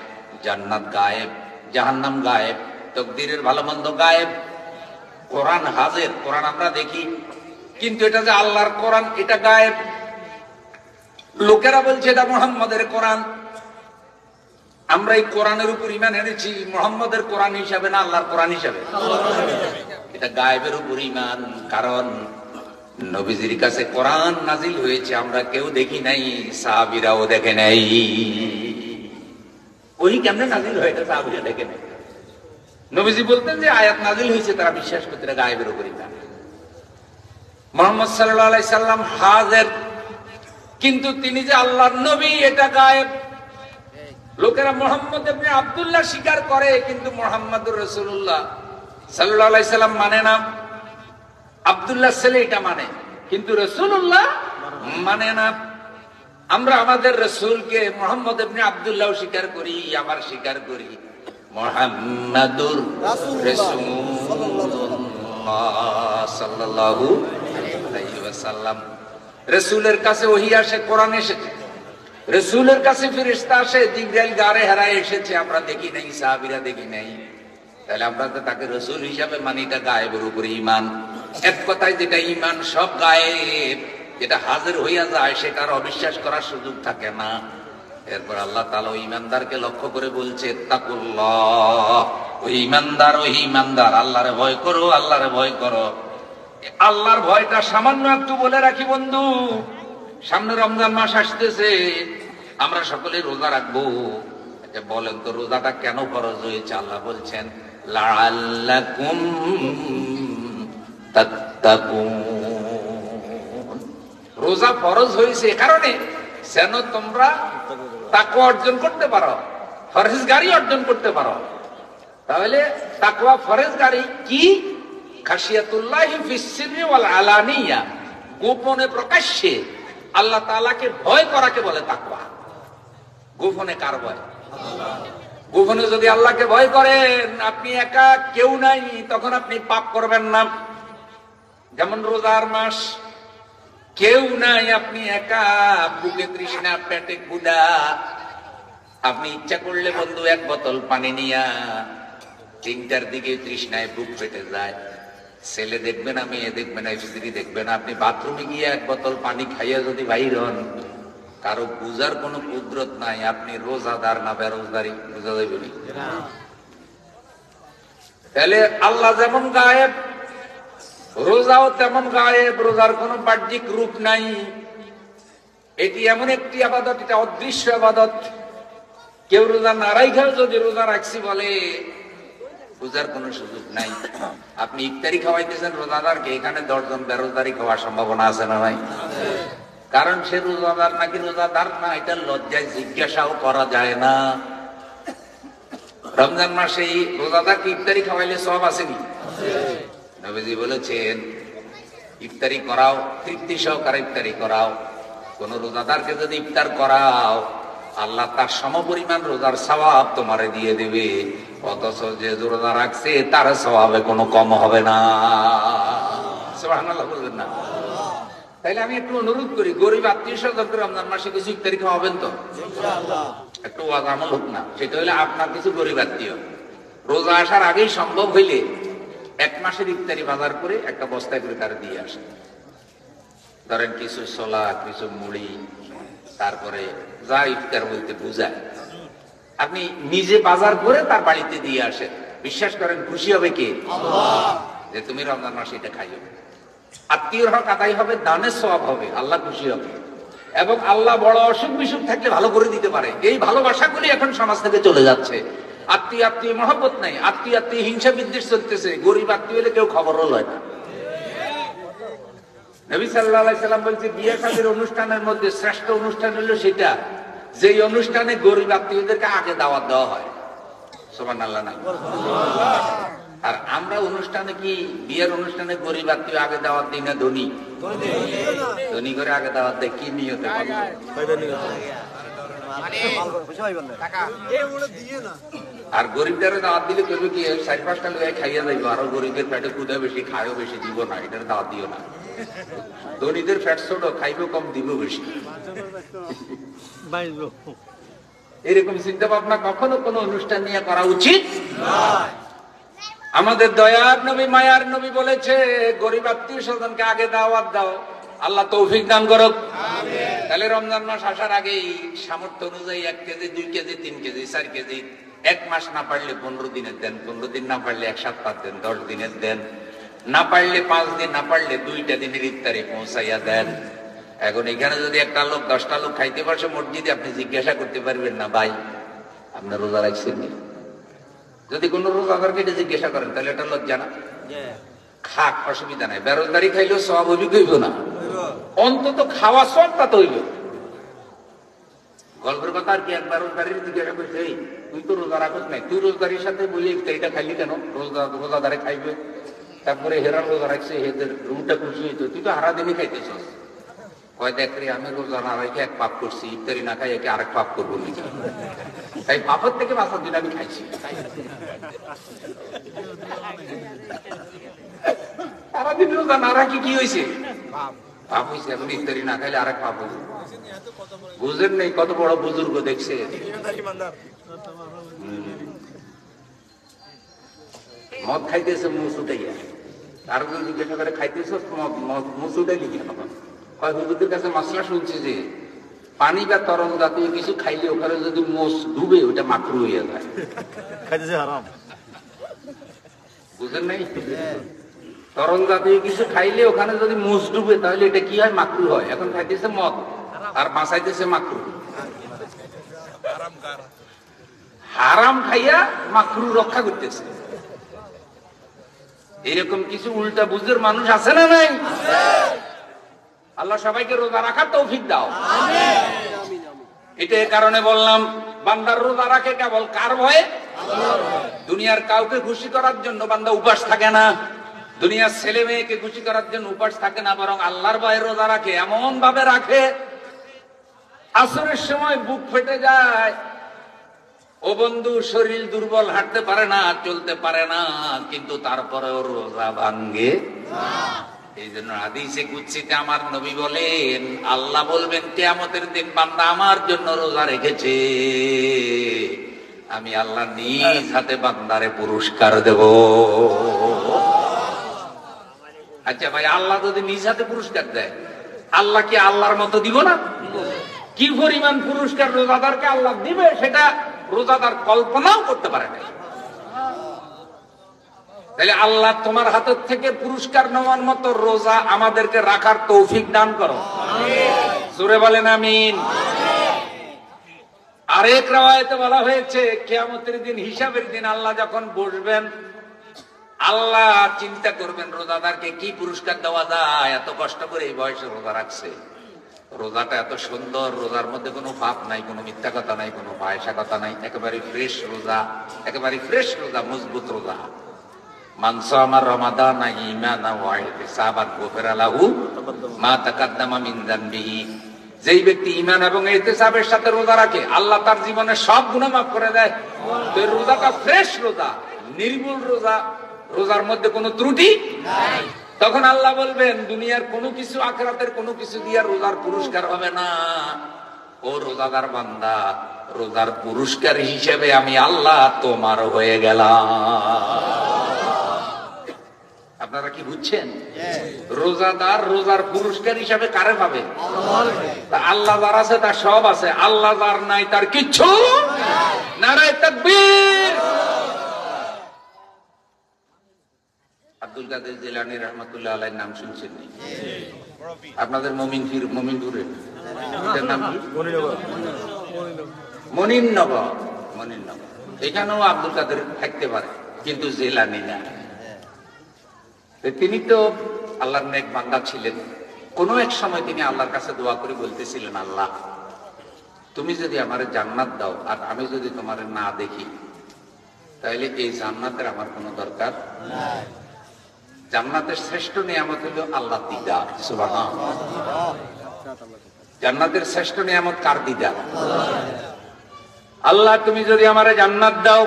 জান্নাত গায়েব, জাহান্নাম গায়েব, তাকদীরের ভালো মন্দ গায়েব। কোরআন হাজির, কোরআন আমরা দেখি, কিন্তু এটা যে আল্লাহর কোরআন এটা গায়েব। লোকেরা বলছে এটা মুহাম্মদের কোরআন। আমরা এই কোরআনের উপর ঈমান এনেছি মুহাম্মদের কোরআন হিসাবে না আল্লাহর কোরআন হিসাবে। এটা গায়েবের উপর ঈমান। কারণ নবীজির কাছে কোরআন নাজিল হয়েছে, আমরা কেউ দেখি নাই, সাহাবীরাও দেখে নাই। ওই কেমনে নাজিল হয় এটা সাহাবীরা দেখে নাই। নবীজি বলতেন যে আয়াত নাজিল হয়েছে, তারা বিশ্বাস করতে, এটা গায়েবের উপর ঈমান। মুহাম্মদ সাল্লাল্লাহু আলাইহি সাল্লাম হাজির, কিন্তু তিনি যে আল্লাহর নবী এটা গায়েব। লোকেরা মুহাম্মদ ইবনে আব্দুল্লাহ স্বীকার করে, কিন্তু মুহাম্মদুর রাসূলুল্লাহ সাল্লাল্লাহু আলাইহি সাল্লাম মানে না। আব্দুল্লাহ ছেলে এটা মানে, কিন্তু রাসূলুল্লাহ মানে না। আমরা আমাদের রাসূলকে মুহাম্মদ ইবনে আব্দুল্লাহ স্বীকার করি, আবার স্বীকার করি, মুহাম্মাদুর রাসূলুল্লাহ সাল্লাল্লাহু আলাইহি ওয়াসাল্লাম। রাসূলের কাছে ওহী আসে, কোরআন এসেছে, রাসূলের কাছে ফেরেশতা আসে, জিবরাইল গারে হেরায় এসেছে, আমরা দেখি নাই, সাহাবীরা দেখি নাই। তাহলে আমরা তো তাকে রাসূল হিসাবে মানি, এটা গায়েবের উপরে ঈমান। এক কথায় যেটা ঈমান সব গায়েব, যেটা হাজির হইয়া যায় সেটার অবিশ্বাস করার সুযোগ থাকে না। এরপর আল্লাহ তাআলা ওই ঈমানদারকে লক্ষ্য করে বলছে, তাকুল্লাহ, ওই ঈমানদার আল্লাহরে ভয় করো, আল্লাহরে ভয় করো। আল্লাহর ভয়টা সামান্য একটু বলে রাখি বন্ধু, সামনে রমজান মাস আসতেছে, আমরা সকলে রোজা রাখবো। বলেন তো রোজাটা কেন ফরজ হয়েছে? আল্লাহ বলছেন লাআল্লাকুম তাত্তাকুন। রোজা ফরজ হয়েছে এ কারণে যেন তোমরা তাকওয়া অর্জন করতে পারো, ফরজগারি অর্জন করতে পারো। তাহলে তাকওয়া ফরজগারি কি? খাশিয়াতুল্লাহি ফিস সিররি ওয়াল আলানিয়া, গোপনে প্রকাশ্যে আল্লাহ তাআলাকে ভয় করাকে বলে তাকওয়া। গোপনে কার ভয়? গোপনে যদি আল্লাহকে ভয় করেন, আপনি একা, কেউ নাই, তখন আপনি পাপ করবেন না। যেমন রোজার মাস, কেউ নাই, আপনি একা, বুকে তৃষ্ণা, পেটে ক্ষুধা, আপনি ইচ্ছা করলে বন্ধু এক বোতল পানি নিয়া 3টার দিকে তৃষ্ণায় বুক ফেটে যায়, ছেলে দেখবে না, মেয়ে দেখবে না, স্ত্রী দেখবে না, আপনি বাথরুমে গিয়ে এক বোতল পানি খাইয়া যদি বাইর হন, কারো বুঝার কোনো কুদরত নাই আপনি রোজাদার না বেরোজদারি, বুঝা যাইবে না। তাহলে আল্লাহ যেমন গায়েব, রোজাও তেমন গায়েব, রোজার কোনো বাহ্যিক রূপ নাই। এটি এমন একটি ইবাদত, এটা অদৃশ্য ইবাদত। কেউ রোজা না রাখাও যদি রোজা রাখছি বলে, বুঝার কোনো সুযোগ নাই। আপনি ইফতারি খাওয়াইতেছেন রোজাদারকে, এখানে 10 জন বেরোজদারি খাওয়ার সম্ভাবনা আছে না নাই? কারণ সে রোজাদার নাকি রোজাদার না, এটা লজ্জায় জিজ্ঞাসাও করা যায় না। রমজান মাসে রোজাদারকে ইফতারি খাওয়াইলে সওয়াব আসেনি? নবীজি বলেছেন ইফতারি করাও, তৃপ্তি সহকারে ইফতারি করাও। কোন রোজাদারকে যদি ইফতার করাও, আল্লাহ তার সমপরিমাণ রোজার সওয়াব তোমারে দিয়ে দেবে। অথচ যে রোজা রাখছে তার সওয়াবে কোনো কম হবে না। সুবহানাল্লাহ বলবেন না? তাইলে আমি একটু অনুরোধ করি, গরিব আত্মীয় স্বজনকে রমজান মাসে কিছু ইফতারি খাওয়াবেন তো, একটু ওয়াজ আমল হোক না। সেটা হলে আপনার কিছু গরিব আত্মীয় রোজা আসার আগেই সম্ভব হইলে 1 মাসের ইফতারি বাজার করে একটা বস্তায় করে তার দিয়ে আসে। ধরেন কিছু ছোলা, কিছু মুড়ি, তারপরে যা ইফতার বলতে বুঝায়, আপনি নিজে বাজার করে তার বাড়িতে দিয়ে আসেন। বিশ্বাস করেন খুশি হবে কে? আল্লাহ, যে তুমি রমজান মাসে এটা খাইও। আত্মীয়র হক আদায় হবে, দানের সওয়াব হবে, আল্লাহ খুশি হবে। এবং আল্লাহ বড় অসুখ বিসুখ থাকলে ভালো করে দিতে পারে। এই ভালোবাসাগুলি এখন সমাজ থেকে চলে যাচ্ছে। আত্মীয় আত্মীয় মহব্বত নাই, আত্মীয় আত্মীয় হিংসা বিদ্বেষ চলতেছে। গরিব আত্মীয় হলে কেউ খবরও লয় না। নবী সাল্লাল্লাহু আলাইহি সাল্লাম বলছে, বিয়ে শাদীর অনুষ্ঠানের মধ্যে শ্রেষ্ঠ অনুষ্ঠান হলো সেটা যেই অনুষ্ঠানে গরিব আত্মীয়দেরকে আগে দাওয়াত দেওয়া হয়। সুবহানাল্লাহ না? আর আমরা অনুষ্ঠানে কি, বিয়ের অনুষ্ঠানে গরিব আত্মীয় আগে দাওয়াত দিই না ধনী? ধনী করে আগে দাওয়াত দেয় কি নিয়তে? আর গরিবদের দাওয়াত দিলে করবে কি, 4-5টা লোক খাইয়া যাইব, আরো গরিবের পেটে ক্ষুধা বেশি, খায়ও বেশি, দিব না, এটার দাওয়াত দিও না। ধনীদের পেট ছোট, খাইবে কম, দিব বেশি। এরকম চিন্তা ভাবনা কখনো কোনো অনুষ্ঠান নিয়ে করা উচিত নয়। আমাদের দয়ার নবী, মায়ার নবী বলেছে, গরিব আত্মীয় স্বজনকে আগে দাওয়াত দাও। আল্লাহ তৌফিক দান করুক। তাহলে রমজান মাস আসার আগেই সামর্থ্য অনুযায়ী 1 কেজি, 2 কেজি, 3 কেজি, 4 কেজি, 1 মাস না পারলে 15 দিনের দেন, 15 দিন না পারলে 1 সপ্তাহ দেন, 10 দিনের দেন, না পারলে 5 দিন, না পারলে 2টা দিনের ইফতারি পৌঁছাইয়া দেন। এখন এখানে যদি একটা লোক 10টা লোক খাইতে পারছে মসজিদে, আপনি জিজ্ঞাসা করতে পারবেন না, ভাই আপনার রোজা রাখছেন? যদি কোন রোজাদারকে এটা জিজ্ঞাসা করেন তাহলে এটা লজ্জা না? খাক, অসুবিধা নাই। বেরোজদারি খাইলেও সওয়াব হইব না? অন্তত খাওয়া সওয়াবটা তো হইব। গল্পের কথা আর কি, একবার রোজদারির জিজ্ঞাসা করছে, তুই তো রোজা রাখছ নাই, তুই রোজদারির সাথে বলি ইফতারিটা খাইলি কেন? রোজাদারে খাইবে। তারপরে হেরার রোজা রাখছে, হেদের রুমটা খুশি হইতো, তুই তো হারা দিনই খাইতেছ। কয় দেখ রে, আমি রোজা না রেখে 1 পাপ করছি, ইফতারি না খাই একে আরেক পাপ করবো নাকি? তাই পাপের থেকে বাঁচার জন্য আমি খাইছি। সারাদিন রোজা না রাখি কি হয়েছে? পাপ হয়েছে। এখন ইফতারি না খাইলে আরেক পাপ হয়েছে। বুঝেন নেই কত বড় বুজুর্গ দেখছে। মদ খাইতেছে মুখ উঠাইয়া, আর জিজ্ঞাসা করে খাইতেছ মুখ উঠাইলি কেন? হুজুরদের কাছে মশলা শুনছি যে পানি বা তরল জাতীয় কিছু খাইলে ওখানে যদি মোষ ডুবে ওটা মাকরু হইয়া যায়। বুঝেন নাই? তরল জাতীয় কিছু খাইলে ওখানে যদি মোষ ডুবে তাহলে এটা কি হয়? মাকরু হয়। এখন খাইতেছে মদ আর বাঁচাইতেছে মাকরু। হারাম খাইয়া মাকরু রক্ষা করতেছে। এরকম কিছু উল্টা বুঝের মানুষ আছে না নাই? আল্লাহ সবাইকে রোজা রাখার তৌফিক দাও। এটা কারণে বললাম, বান্দার রোজা রাখে কেবল কার ভয়ে? দুনিয়ার কাউকে খুশি করার জন্য বান্দা উপাস থাকে না, দুনিয়ার ছেলে মেয়েকে খুশি করার জন্য উপাস থাকে না, বরং আল্লাহর ভয়ে রোজা রাখে। এমন ভাবে রাখে আসরের সময় বুক ফেটে যায়। ও বন্ধু, শরীর দুর্বল, হাঁটতে পারে না, চলতে পারে না, কিন্তু তারপরেও রোজা ভাঙ্গে না। এই জন্য হাদিসে কুদসিতে আমার নবী বলেন, আল্লাহ বলবেন কিয়ামতের দিন, বান্দা আমার জন্য রোজা রেখেছে, আমি আল্লাহ নিজ হাতে বান্দারে পুরস্কার দেব। আচ্ছা ভাই, আল্লাহ যদি নিজ হাতে পুরস্কার দেয়, আল্লাহ কি আল্লাহর মতো দিব না? কি পরিমাণ পুরস্কার রোজাদারকে আল্লাহ দিবে সেটা রোজাদার কল্পনাও করতে পারে না। তাহলে আল্লাহ তোমার হাতের থেকে পুরস্কার নেওয়ার মতো রোজা আমাদেরকে রাখার তৌফিক দান করো। জোরে বলেন আমিন। আরেক রাওয়ায়াতে বলা হয়েছে, কিয়ামতের দিন, হিসাবের দিন আল্লাহ যখন বসবেন, আল্লাহ চিন্তা করবেন রোজাদারকে কি পুরস্কার দেওয়া যায়। এত কষ্ট করে এই বয়সে রোজা রাখছে, রোজাটা এত সুন্দর, রোজার মধ্যে কোনো পাপ নাই, কোনো মিথ্যা কথা নাই, কোনো পয়সা কথা নাই, একেবারে ফ্রেশ রোজা, একেবারে ফ্রেশ রোজা, মজবুত রোজা। মানসা আমার রমাদান ঈমানান ওয়া ইহতিসাবান গুফিরা লাহু মা তাকাদ্দামা মিন যানবিহি। যেই ব্যক্তি ঈমান এবং ইহতিসাবের সাথে রোজা রাখে, আল্লাহ তার জীবনের সব গুনাহ মাফ করে দেয়। তো রোজাটা ফ্রেশ রোজা, নির্মূল রোজা, রোজার মধ্যে কোনো ত্রুটি নাই। তখন আল্লাহ বলবেন, দুনিয়ার কোনো কিছু, আখিরাতের কোনো কিছু দিয়ে রোজার পুরস্কার হবে না। ও রোজাদার বান্দা, রোজার পুরস্কার হিসেবে আমি আল্লাহ তোমার হয়ে গেলাম। আপনারা কি বুঝছেন? রোজাদার রোজার পুরস্কার হিসাবে কারে পাবে? আল্লাহ যার আছে তার সব আছে, আল্লাহ যার নাই তার কিচ্ছু নারায়ে তাকবীর। আব্দুল কাদের জিলানী রাহমাতুল্লাহ আলাইহির নাম শুনছেন নি? আপনাদের মমিনপুরের নাম কি? মনিননগর। এখানেও আব্দুল কাদের থাকতে পারে, কিন্তু জিলানী না। তিনি তো আল্লাহর নেক বান্দা ছিলেন। কোন এক সময় তিনি আল্লাহর কাছে দোয়া করে বলতেছিলেন, আল্লাহ তুমি যদি আমারে জান্নাত দাও আর আমি যদি তোমারে না দেখি, তাহলে এই জান্নাতের আমার কোনো দরকার নাই। জান্নাতের শ্রেষ্ঠ নিয়ামত হলো আল্লাহ দিদার। সুবহানাল্লাহ। জান্নাতের শ্রেষ্ঠ নিয়ামত কার? দিদার। আল্লাহ তুমি যদি আমারে জান্নাত দাও,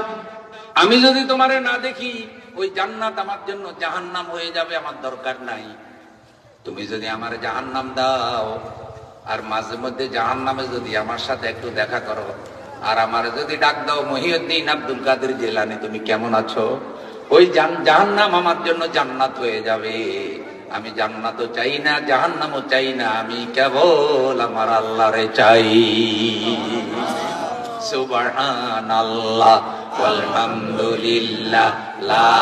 আমি যদি তোমারে না দেখি, ওই জান্নাত আমার জন্য জাহান্নাম হয়ে যাবে, আমার দরকার নাই। তুমি যদি আমারে জাহান্নাম দাও আর মাঝে মধ্যে জাহান্নামে যদি আমার সাথে একটু দেখা করো, আর আমার যদি ডাক দাও, মহিউদ্দিন আব্দুল কাদের জিলানী তুমি কেমন আছো, ওই জাহান্নাম আমার জন্য জান্নাত হয়ে যাবে। আমি জান্নাতও চাই না, জাহান্নামও চাই না, আমি কেবল আমার আল্লাহরে চাই। সুবহানাল্লাহ ওয়ালহামদুলিল্লাহ লা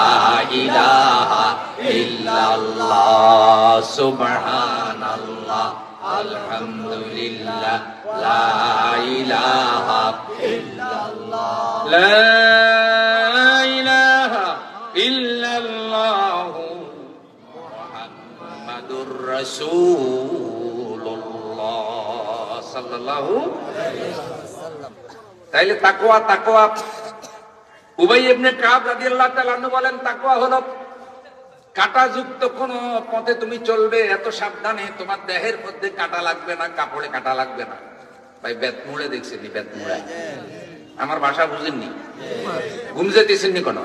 ইলাহা ইল্লাল্লাহ। সুবহানাল্লাহ আলহামদুলিল্লাহ লা ইলাহা ইল্লাল্লাহ। লা ইলাহা ইল্লাল্লাহ মুহাম্মাদুর রাসূলুল্লাহ সাল্লাল্লাহু আলাইহি ওয়াসাল্লাম। তাইলে তাকওয়া, তাকওয়া উবাই ইবনে কাব রাদিয়াল্লাহু তাআলা আনহু বলেন, তাকওয়া হলো কাঁটাযুক্ত কোন পথে তুমি চলবে এত সাবধানে, তোমার দেহের মধ্যে কাঁটা লাগবে না, কাপড়ে কাঁটা লাগবে না। ভাই বেতমুড়ে দেখছেন? বেতমুড়া আমার ভাষা বুঝেননি? ঘুম যেতেছেননি? কোন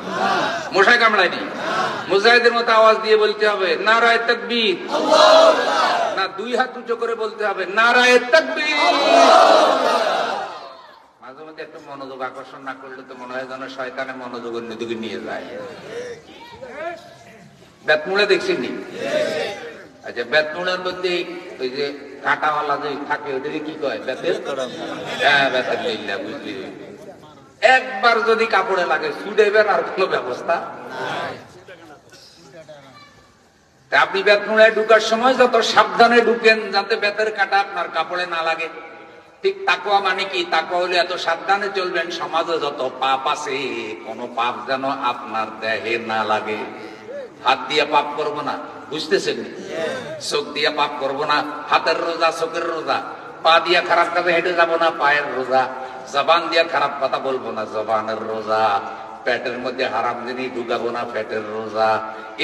মশাই কামড়ায়নি? মুজাহিদের মতো আওয়াজ দিয়ে বলতে হবে নারায়ে তাকবীর, না দুই হাত উঁচু করে বলতে হবে নারায়ে তাকবীর। মাঝে মধ্যে একটু মনোযোগ আকর্ষণ না করলে তো মনে হয় যেন শয়তানে মনোযোগ অন্যদিকে নিয়ে যায়। বেতমুড়ে দেখছেননি? আচ্ছা, বেতমুড়ের মধ্যে ওই যে কাঁটাওয়ালা যে থাকে ওটাকে কি কয়? বেতের? হ্যাঁ, বেতের লিল্লা, বুঝলি? একবার যদি কাপড়ে লাগে ছুটাইবেন আর কোনো ব্যবস্থা। আপনি বেতমুড়ায় ঢুকার সময় যত সাবধানে ঢুকেন যাতে বেতের কাঁটা আপনার কাপড়ে না লাগে, ঠিক তাকওয়া মানে কি? তাকওয়া হলে এত সাবধানে চলবেন সমাজে যত পাপ আছে কোন পাপ যেন আপনার দেহে না লাগে। হাত দিয়ে পাপ করবো না, বুঝতেছেন? চোখ দিয়ে পাপ করবো না, হাতের রোজা চোখের রোজা। পা দিয়া খারাপ কাজে হেঁটে যাবো না, পায়ের রোজা। জবান দিয়া খারাপ কথা বলবো না, জবানের রোজা। পেটের মধ্যে হারাম জিনিস ঢুকাবো না, পেটের রোজা।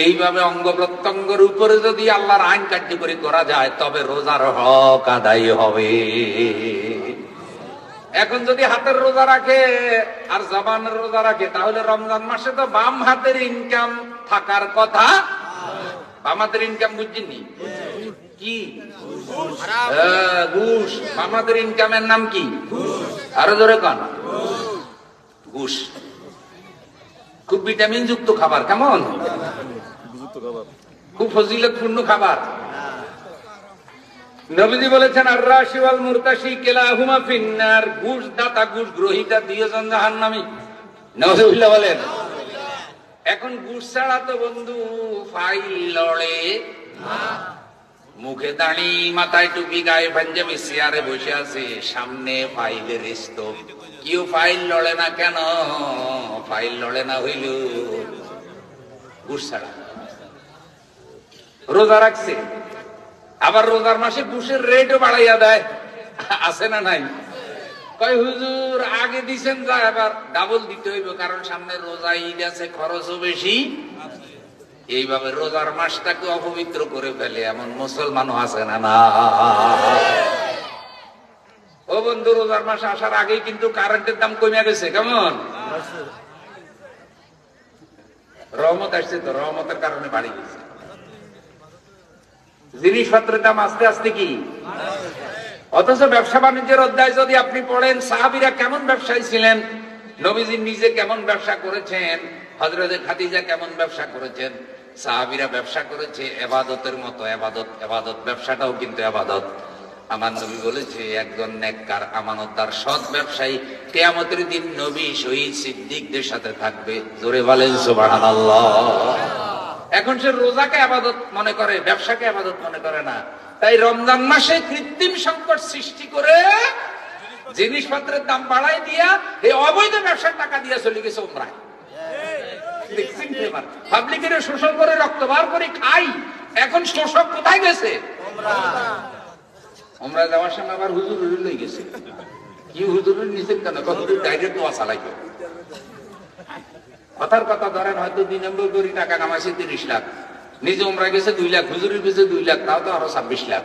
এইভাবে অঙ্গ প্রত্যঙ্গের উপরে যদি আল্লাহর আইন কার্যকরী করা যায় তবে রোজার হক আদায় হবে। এখন যদি হাতের রোজা রাখে আর জবানের রোজা রাখে তাহলে রমজান মাসে তো বাম হাতের ইনকাম থাকার কথা। বাম হাতের ইনকাম বুঝছেননি? কি? ঘুষ। বাম হাতের ইনকামের নাম কি? আরো জোরে কন। ঘুষ। খুব ভিটামিন যুক্ত খাবার। কেমন? খুব ফজিলতপূর্ণ খাবার। নবীজি বলেছেন আর রাশি ওয়াল মুরতাশি কিলাহুমা ফিন্নার। ঘুষ দাতা, ঘুষ গ্রহীতা দুইজন জাহান্নামী। নাউযুবিল্লাহ বলেন। এখন ঘুষ ছাড়া তো বন্ধু ফাইল লড়ে না। মুখে দাঁড়ি, মাথায় টুপি, গায়ে পাঞ্জাবি, চেয়ারে বসে আছে, সামনে ফাইলের স্তূপ। কেউ ফাইল লড়ে না কেন? ফাইল লড়ে না হইল ঘুষ ছাড়া। রোজা রাখছে, আবার রোজার মাসে ঘুষের রেটও বাড়াইয়া দেয়। আছে না নাই? কয় হুজুর আগে দিছেন যা এবার ডাবল দিতে হইব, কারণ সামনে রোজা ঈদ আছে, খরচও বেশি। এইভাবে রোজার মাসটাকে অপবিত্র করে ফেলে এমন মুসলমানও আছে না? না। ও বন্ধু, রোজার মাস আসার আগেই কিন্তু কারেন্টের দাম কমে গেছে। কেমন? রহমত আসছে তো, রহমতের কারণে বাড়ি গেছে। জিনিসপত্রের দাম আস্তে আস্তে কি? অথচ ব্যবসা বাণিজ্যের অধ্যায় যদি আপনি পড়েন, সাহাবীরা কেমন ব্যবসায়ী ছিলেন, নবীজি নিজে কেমন ব্যবসা করেছেন, হযরত খাদিজা কেমন ব্যবসা করেছেন। সাহাবীরা ব্যবসা করেছে ইবাদতের মতো। ইবাদত ব্যবসাটাও কিন্তু ইবাদত। আমার নবী বলেছে একজন নেককার আমানতদার সৎ ব্যবসায়ী কিয়ামতের দিন নবী, শহীদ, সিদ্দিকদের সাথে থাকবে। জোরে বলেন সুবহানাল্লাহ। এখন সে রোজাকে ইবাদত মনে করে, ব্যবসাকে ইবাদত মনে করে না। তাই রমজান মাসে কৃত্রিম সংকট সৃষ্টি করে জিনিসপত্রের দাম বাড়াই দিয়া এই অবৈধ ব্যবসার টাকা দিয়া চলে গেছে উমরায়। পাবলিকের শোষণ করে রক্ত বার করে খাই। এখন শোষক কোথায় গেছে? উমরা যাওয়ার সময় আবার হুজুর লই গেছে। কি হুজুরের নিচে কেন? হুজুর ডাইরেক্ট দোয়া চালাইতো। কথার কথা ধরেন হয়তো 2 নম্বর করে টাকা কামাইছে 30 লাখ, নিজে উমরা গেছে 2 লাখ, হুজুরের পিছনে 2 লাখ, তাও তো আরো 26 লাখ।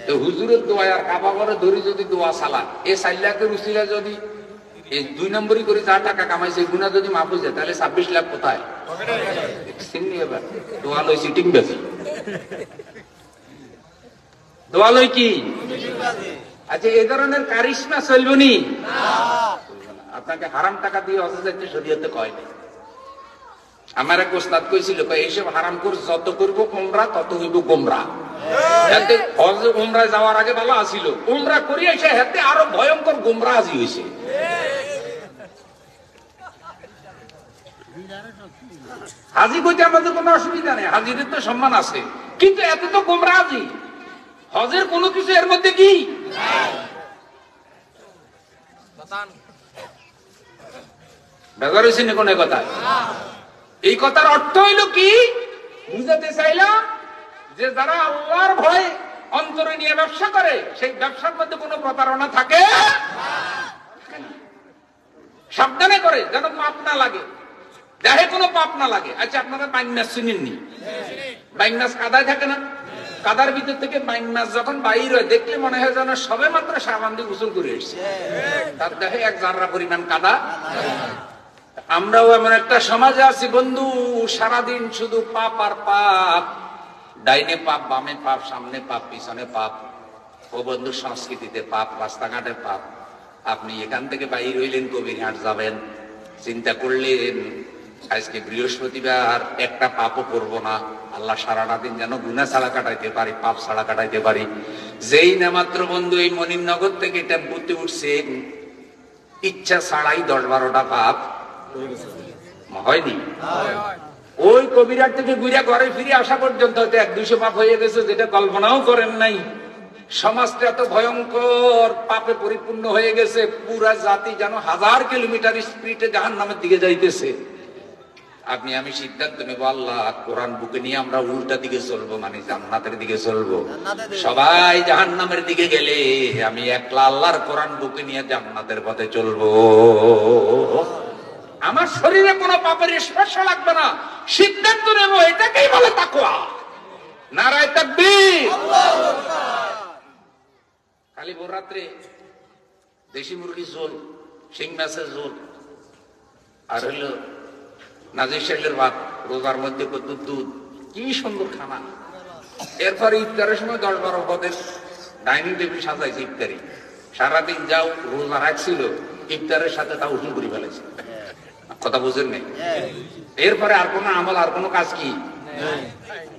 তো হুজুরের দোয়া আর কাবা করে ধরি যদি দোয়া চালা, এই 4 লাখের উসিলা যদি এই 2 নম্বরই করে যা টাকা কামাইছে গুণা যদি মাফ হয়ে যায় তাহলে 26 লাখ কোথায়? এবার দোয়া লই সিটিং বেশি, দোয়া লই কি? আচ্ছা, এই ধরনের কারিশমা চলবনি। আপনাকে হারাম টাকা দিয়ে হজে যাইতে শরীয়তে কয় নাই। আমার এক ওস্তাদ কইছিল, এইসব হারাম কোর যত করবো উমরা তত হইব গোমরা। হজে উমরায় যাওয়ার আগে ভালো আসিল, উমরা করি এসে হাতে আরো ভয়ঙ্কর গোমরা হাজি হয়েছে। হাজি কইতে আমাদের কোনো অসুবিধা নেই, হাজিদের তো সম্মান আছে, কিন্তু এত তো গোমরা হাজি। হজের কোনো কিছু এর মধ্যে কি বেজার হয়েছে না কোন কথা? এই কথার অর্থ হইল কি? বুঝাতে চাইলাম যে যারা আল্লাহর ভয় অন্তরে নিয়ে ব্যবসা করে সেই ব্যবসার মধ্যে কোনো প্রতারণা থাকে না। সাবধানে করে যেন পাপ না লাগে, দেহে কোনো পাপ না লাগে। আচ্ছা, আপনারা বাইক মাছ চিনেননি? বাইক মাছ কাদায় থাকে না? কাদার ভিতর থেকে বাইন মাছ যখন বাইর হয় দেখলে মনে হয় যেন সবে মাত্র সাবান দিয়ে গোসল করে এসছে, তার দেখে এক জাররা পরিমাণ কাদা। আমরাও এমন একটা সমাজে আছি বন্ধু, সারাদিন শুধু পাপ আর পাপ, ডাইনে পাপ, বামে পাপ, সামনে পাপ, পিছনে পাপ। ও বন্ধু, সংস্কৃতিতে পাপ, রাস্তাঘাটে পাপ। আপনি এখান থেকে বাইর হইলেন, কবিরহাট যাবেন, চিন্তা করলেন আজকে বৃহস্পতিবার, একটা পাপও করবো না, আল্লাহ সারাটা দিন যেন গুনাহ ছাড়া কাটাইতে পারি, পাপ ছাড়া কাটাইতে পারি। যেই না মাত্র বন্ধু এই মনিরনগর থেকে টেম্পুতে উঠছেন, ইচ্ছা ছাড়াই 10-12টা পাপ হয়নি। ওই কবিরাট থেকে ঘুরে ঘরে ফিরে আসা পর্যন্ত হয়তো 100-200 পাপ হয়ে গেছে, যেটা কল্পনাও করেন নাই। সমাজটা এত ভয়ঙ্কর পাপে পরিপূর্ণ হয়ে গেছে, পুরা জাতি যেন 1000 কিলোমিটার স্পিডে জাহান্নামের দিকে যাইতেছে। আপনি আমি সিদ্ধান্ত নেব, আল্লাহ কোরআন বুকে নিয়ে আমরা উল্টা দিকে চলবো, মানে জান্নাতের দিকে চলবো। সবাই জাহান্নামের দিকে গেলে আমি একলা আল্লাহর কোরআন বুকে নিয়ে জান্নাতের পথে চলবো। আমার শরীরে কোনো পাপের স্পর্শ লাগবে না, সিদ্ধান্ত নেব, এটাকেই বলে তাকওয়া। নারায়ে তাকবীর। খালি ভোর রাত্রে দেশি মুরগির ঝোল, শিং মাছের ঝোল, আর হইলো নাজির শাইলের ভাত, রোজার মধ্যে কত দুধ, কি সুন্দর খানা। এরপর ইফতারের সময় 10-12 পদের ডাইনিং টেবিল সাজাইছে ইফতারি। সারাদিন যাও রোজা রাখছিল, ইফতারের সাথে তা উঠুন করে ফেলেছে। কথা বুঝেন নাই? এরপরে আর কোনো আমল, আর কোনো কাজ কি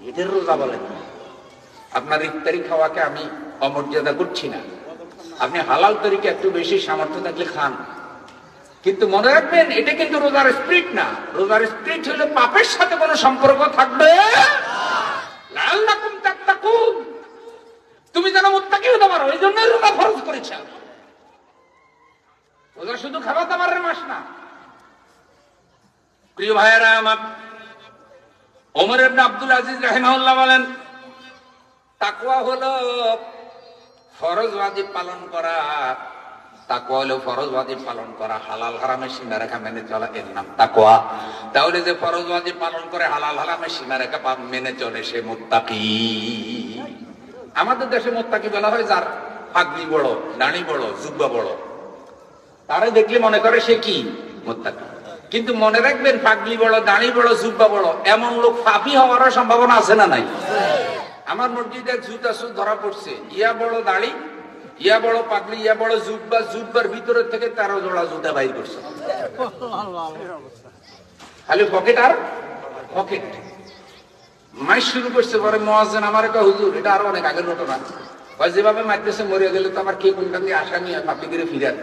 এদের রোজা বলেন? আপনার ইফতারি খাওয়াকে আমি অমর্যাদা করছি না, আপনি হালাল তরিকে একটু বেশি সামর্থ্য থাকলে খান, কিন্তু মনে রাখবেন এটা কিন্তু রোজার স্পিরিট না। রোজার স্পিরিট হলে পাপের সাথে কোনো সম্পর্ক থাকবে লাআল্লাকুম তাত্তাকুন, তুমি যেন মুত্তাকি হতে পারো, এই জন্য রোজা ফরজ করেছে। রোজা শুধু খাবার দাবারের মাস না। প্রিয় ভাইয়েরা আমার, ওমর ইবনে আব্দুল আজিজ রাহিমাহুল্লাহ বলেন, তাকওয়া হলো ফরজ ওয়াজিব পালন করা। তাকওয়া হলো ফরজ ওয়াজিব পালন করা, হালাল হারামের সীমারেখা মেনে চলা, এর নাম তাকওয়া। তাহলে যে ফরজ ওয়াজিব পালন করে, হালাল হারামের সীমারেখা মেনে চলে, সে মুত্তাকি। আমাদের দেশে মুত্তাকি বলা হয় যার পাগড়ি বড়, দাড়ি বড়, জুব্বা বড়, তারা দেখলে মনে করে সে কি মুত্তাকি। কিন্তু মনে রাখবেন, পাগড়ি বড়, দাড়ি বড়, জুব্বা বড় এমন লোক পাপী হওয়ার সম্ভাবনা আছে না নাই? আমার মসজিদে জুতা সুদ ধরা পড়ছে, ইয়া বড় দাড়ি, ইয়া বড় পাগড়ি, ইয়া বড় জুব্বা, জুব্বার ভিতরের থেকে 13 জোড়া জুতা বাইর করছে, খালি পকেট আর পকেট। মাইক শুরু করছে, পরে মুয়াজ্জিন আমার একটা হুজুর, এটা আরো অনেক আগের ঘটনা, যেভাবে মারতেছে মরে গেলে তো আমার কে কোনখান দিয়ে আসা নিয়ে পাপি করে ফিরান।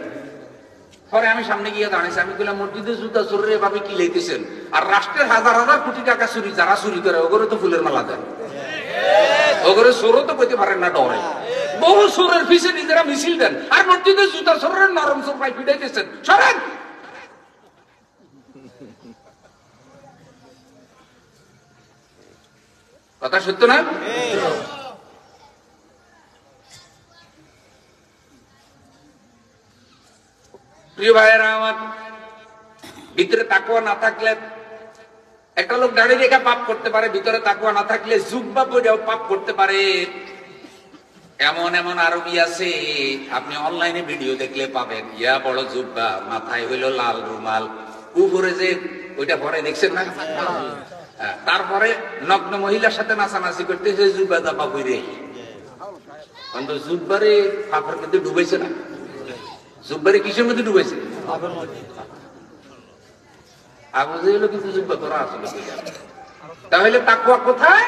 পরে আমি সামনে গিয়ে দাঁড়িয়েছি, আমি বললাম মসজিদে জুতা চোরের এভাবে কি লাইতেছেন? আর রাষ্ট্রের 1000 কোটি টাকা চুরি যারা চুরি করে, ওগুলো তো ফুলের মালা দেন, ওগুলো চোরও তো কইতে পারেন না, ডরে। বহু চোরের পিছে নিজেরা মিছিল দেন, আর মসজিদে জুতা চোরের নরম চোর পাই পিটাইতেছেন। সরেন। কথা সত্য না? প্রিয় ভাইয়েরা আমার, ভিতরে তাকওয়া না থাকলে, একটা লোক দাড়ি রেখে পাপ করতে পারে, ভিতরে তাকওয়া না থাকলে জুব্বা পরেও পাপ করতে পারে। এমন এমন আরবি আছে, আপনি অনলাইনে ভিডিও দেখলে পাবেন, ইয়া বড় জুব্বা, মাথায় হইলো লাল রুমাল, উপরে যে ওইটা পরে দেখছেন না, তারপরে নগ্ন মহিলার সাথে নাচানাচি করতেছে জুব্বা জাপা পরে। কিন্তু জুব্বারে পাপের মধ্যে ডুবেছে না, জুব্বারে কিসের মধ্যে ডুবেছে? আবু জেহেলও কিন্তু জুব্বা করা আসলে। তাহলে তাকওয়া কোথায়?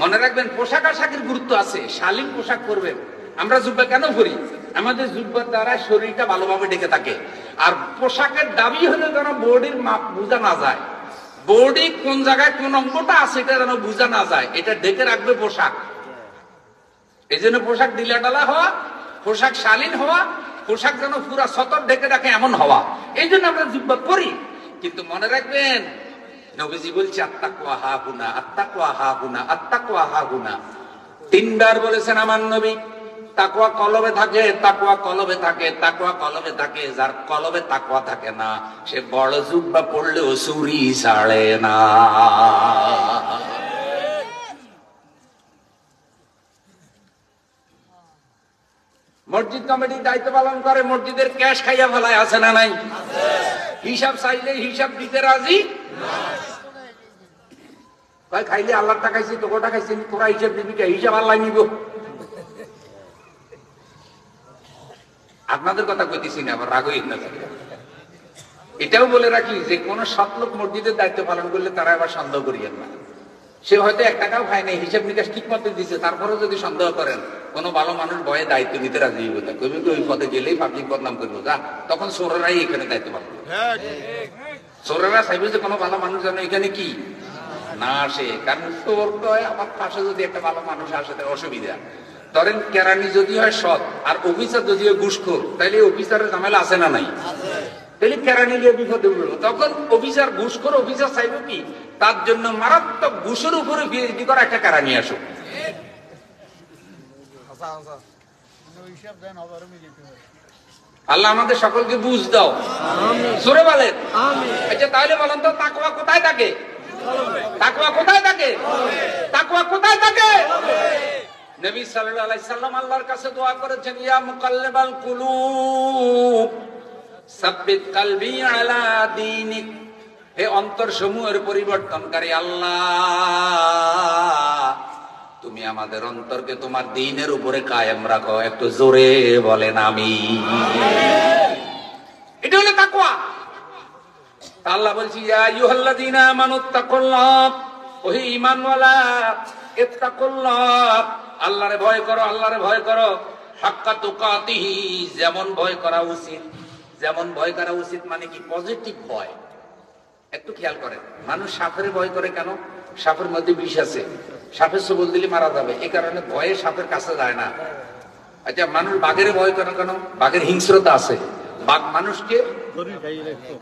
মনে রাখবেন, পোশাক আশাকের গুরুত্ব আছে, শালীন পোশাক পরবেন। আমরা জুব্বা কেন পরি? আমাদের জুব্বার দ্বারা শরীরটা ভালোভাবে ঢেকে থাকে। আর পোশাকের দাবি হলে যেন বডির মাপ বোঝা না যায়, বডি কোন জায়গায় কোন অঙ্গটা আছে এটা যেন বোঝা না যায়, এটা ঢেকে রাখবে পোশাক। এই জন্য পোশাক ঢিলা ঢালা হওয়া, পোশাক শালীন হওয়া, পোশাক যেন পুরা সতর ঢেকে রাখে এমন হওয়া, এই জন্য আমরা জুব্বা পরি। কিন্তু মনে রাখবেন, নবীজি বলছে আত্তাকওয়া হাহুনা, আত্তাকওয়া হাহুনা, আত্তাকওয়া হাহুনা। 3 বার বলেছেন আমার নবী, তাকওয়া কলবে থাকে, তাকওয়া কলবে থাকে, তাকওয়া কলবে থাকে। যার কলবে তাকওয়া থাকে না, সে বড় জুব্বা পড়লেও চুরি ছাড়ে না। মসজিদ কমিটির দায়িত্ব পালন করে, মসজিদের ক্যাশ খাইয়া ফেলায়, আছে না নাই? হিসাব চাইলে হিসাব দিতে রাজি, খাইলে আল্লাহ টাকাইছি তোকে টাকাইছি তোরা হিসাব দিবি, হিসাব আল্লাহ নিব। আপনাদের কথা কইতেছি না, আবার রাগ হইল না। এটাও বলে রাখি যে কোন সৎ লোক মসজিদের দায়িত্ব পালন করলে তারা আবার সন্দেহ করিয়েন না। সে হয়তো 1 টাকাও খায় নাই, হিসাব নিকাশ ঠিক মতো দিচ্ছে, তারপরেও যদি সন্দেহ করেন, কোন ভালো মানুষ ভয়ে দায়িত্ব নিতে রাজি হইব না, কবি ওই পদে গেলেই পাবলিক বদনাম করবো, যা তখন চোরেরাই এখানে দায়িত্ব পালন করবে। চোরেরা চাইবে যে কোনো ভালো মানুষ যেন এখানে কি না আসে, কারণ চোর কয় আমার পাশে যদি একটা ভালো মানুষ আসে তার অসুবিধা। ধরেন কেরানি যদি হয় সৎ আর অফিসার যদি হয় ঘুষখোর, তাইলে অফিসারের ঝামেলা আছে না নাই? তাহলে কেরানি গিয়ে বিপদে পড়লো, তখন অফিসার ঘুষখোর অফিসার চাইব কি তার জন্য মারাত্মক ঘুষের উপরে পিএইচডি করা একটা কেরানি আসুক। আল্লাহ আমাদের সকলকে বুঝ দাও, জোরে বলেন। আচ্ছা তাহলে বলেন তো তাকওয়া কোথায় থাকে? তাকওয়া কোথায় থাকে? তাকওয়া কোথায় থাকে? নবী সাল্লাল্লাহু আলাইহি সাল্লাম আল্লাহর কাছে দোয়া করেছেন, ইয়া মুকাল্লিবাল কুলুব সাব্বিত কলবি আলা দীনিক, হে অন্তরসমূহের পরিবর্তনকারী আল্লাহ, তুমি আমাদের অন্তরকে তোমার দ্বীনের উপরে কায়েম রাখো। একটু জোরে বলেন আমিন। এটা হলো তাকওয়া। আল্লাহ বলছি, ইয়া আইয়ুহাল্লাযীনা আমানুত্তাকুল্লাহ, ওহে ঈমানওয়ালা ইত্তাকুল্লাহ, আল্লাহরে ভয় করো, আল্লাহরে ভয় করো, হাক্কা তুকাতিহি, যেমন ভয় করা উচিত। যেমন ভয় করা উচিত মানে কি? পজিটিভ ভয়। একটু খেয়াল করেন, মানুষ সাপের ভয় করে কেন? সাপের মধ্যে বিষ আছে, সাপের সবল দিলে মারা যাবে, এই কারণে ভয়ে সাপের কাছে যায় না। আচ্ছা মানুষ বাঘের ভয় করে কেন? বাঘের হিংস্রতা আছে, বাঘ মানুষকে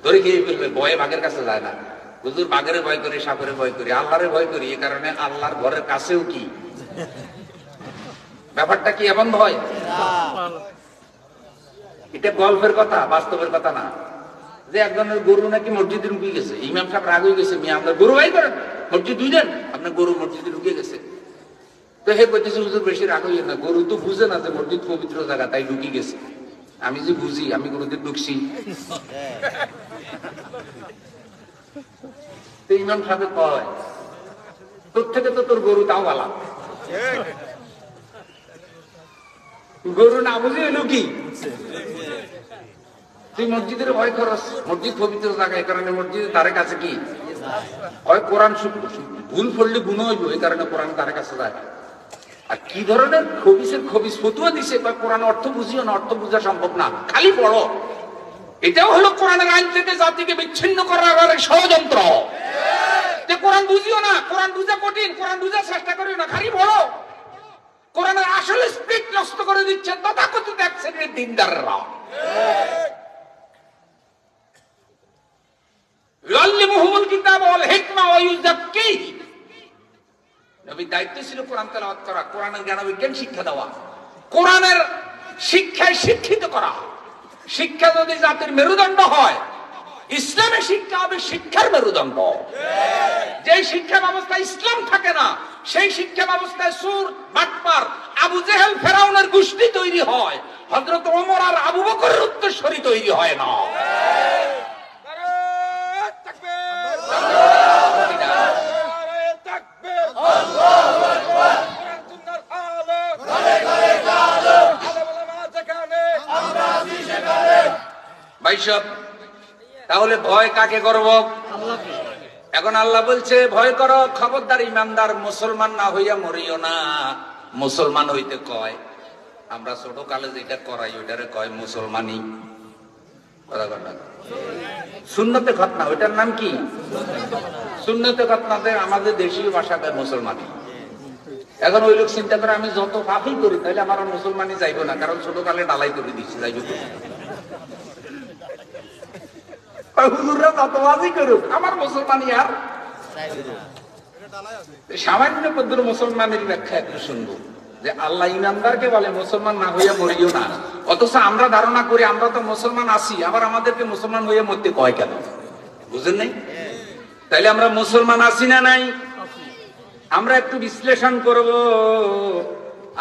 ধরে খেয়ে ফেলবে, ভয়ে বাঘের কাছে যায় না। হুজুর বাঘের ভয় করি, সাপের ভয় করি, আল্লাহরে ভয় করি, এই কারণে আল্লাহর ঘরের কাছেও কি ব্যাপারটা কি এমন ভয়? এটা গল্পের কথা, বাস্তবের কথা না। যে একজনের গরু নাকি মসজিদে ঢুকে গেছে, ইমাম সাহেব রাগ হয়ে গেছে, মিয়া আপনার গরু ভাই করেন মসজিদ দুইজন, আপনার গরু মসজিদে ঢুকে গেছে। তো হে বলতেছে, হুজুর বেশি রাগ হইয়ে না, গরু তো বুঝে না যে মসজিদ পবিত্র জায়গা, তাই ঢুকে গেছে। আমি যে বুঝি, আমি গরুদের ঢুকছি। ইমাম সাহেব কয়, তোর থেকে তো তোর গরু তাও ভালো। গরু না বুঝে এলো কি? তুই মসজিদের ভয় করস, মসজিদ পবিত্র জায়গা, এই কারণে মসজিদের তার কাছে কি হয় কোরআন ভুল পড়লে গুণ হইব, এই কারণে কোরআন তার কাছে যায়। আর কি ধরনের খবিসের খবিস ফতুয়া দিছে, কোরআন অর্থ বুঝিও না, অর্থ বোঝা সম্ভব না, খালি পড়ো। এটাও হলো কোরআনের আইন থেকে জাতিকে বিচ্ছিন্ন করার ষড়যন্ত্র। যে কোরআন বুঝিও না, কোরআন বুঝা কঠিন, কোরআন বুঝার চেষ্টা করিও না, খালি পড়ো। কোরআনের আসলে স্পিড নষ্ট করে দিচ্ছে তথাকথিত এক শ্রেণীর দিনদাররা। ইউআল্লিমুহুমুল কিতাব ওয়াল হিকমা ওয়া ইউযাক্কিহিম। নবীর দায়িত্ব ছিল কোরআন তেলাওয়াত করা, কোরআনের জ্ঞান বিজ্ঞান শিক্ষা দেওয়া, কোরআনের শিক্ষায় শিক্ষিত করা। শিক্ষা যদি জাতির মেরুদণ্ড হয়, ইসলামের শিক্ষা হবে শিক্ষার মেরুদণ্ড। যে শিক্ষা ব্যবস্থা ইসলাম থাকে না, সেই শিক্ষা ব্যবস্থায় সুর, বাটপার, আবু জেহেল, ফেরাউনের গোষ্ঠী তৈরি হয়, হযরত ওমর আর আবু বকরের উত্তরসূরি তৈরি হয় না। ভাইসব, তাহলে ভয় কাকে করব? এখন আল্লাহ বলছে ভয় করো, খবরদার ইমানদার মুসলমান না হইয়া মরিও না। মুসলমান হইতে কয়, আমরা ছোট কালে যেটা করাই ওইটারে কয় মুসলমানি। সুন্নতে খতনা, ওইটার নাম কি? সুন্নতে খতনাতে আমাদের দেশীয় ভাষাতে মুসলমানি। এখন ওই লোক চিন্তা করে, আমি যত পাপই করি তাহলে আমার মুসলমানি যাইব না, কারণ ছোট কালে ডালাই করে দিচ্ছি, যাইব হুজুররা যতবাদই করুক আমার মুসলমানি আর সামান্য পদ্ধতির মুসলমানের ব্যাখ্যা একটু শুনবো, যে আল্লাহ ইমানদারকে বলে মুসলমান না হইয়া মরিও না, অথচ আমরা ধারণা করি আমরা তো মুসলমান আছি, আবার আমাদেরকে মুসলমান হইয়া মরতে কয় কেন? বুঝেন নাই? তাইলে আমরা মুসলমান আছি না নাই? আমরা একটু বিশ্লেষণ করব।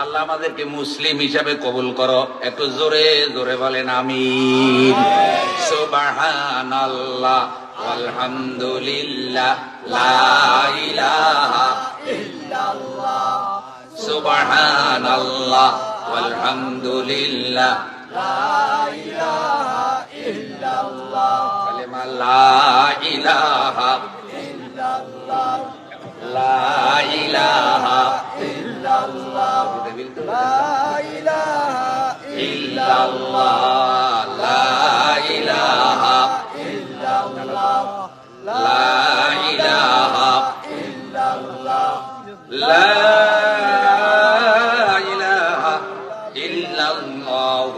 আল্লাহ আমাদেরকে মুসলিম হিসাবে কবুল করো। একটু জোরে জোরে বলেন আমিন। সুবহানাল্লাহ আলহামদুলিল্লাহ লা ইলাহা ইল্লাল্লাহ। সুবহানাল্লাহ আলহামদুলিল্লাহ লা ইলাহা ইল্লাল্লাহ। কালেমা লা ইলাহা ইল্লাল্লাহ লা ইলাহা ইল্লাল্লাহ লা ইলাহা ইল্লাল্লাহ লা ইলাহা ইল্লাল্লাহ লা ইলাহা ইল্লাল্লাহ লা ইলাহা ইল্লাল্লাহ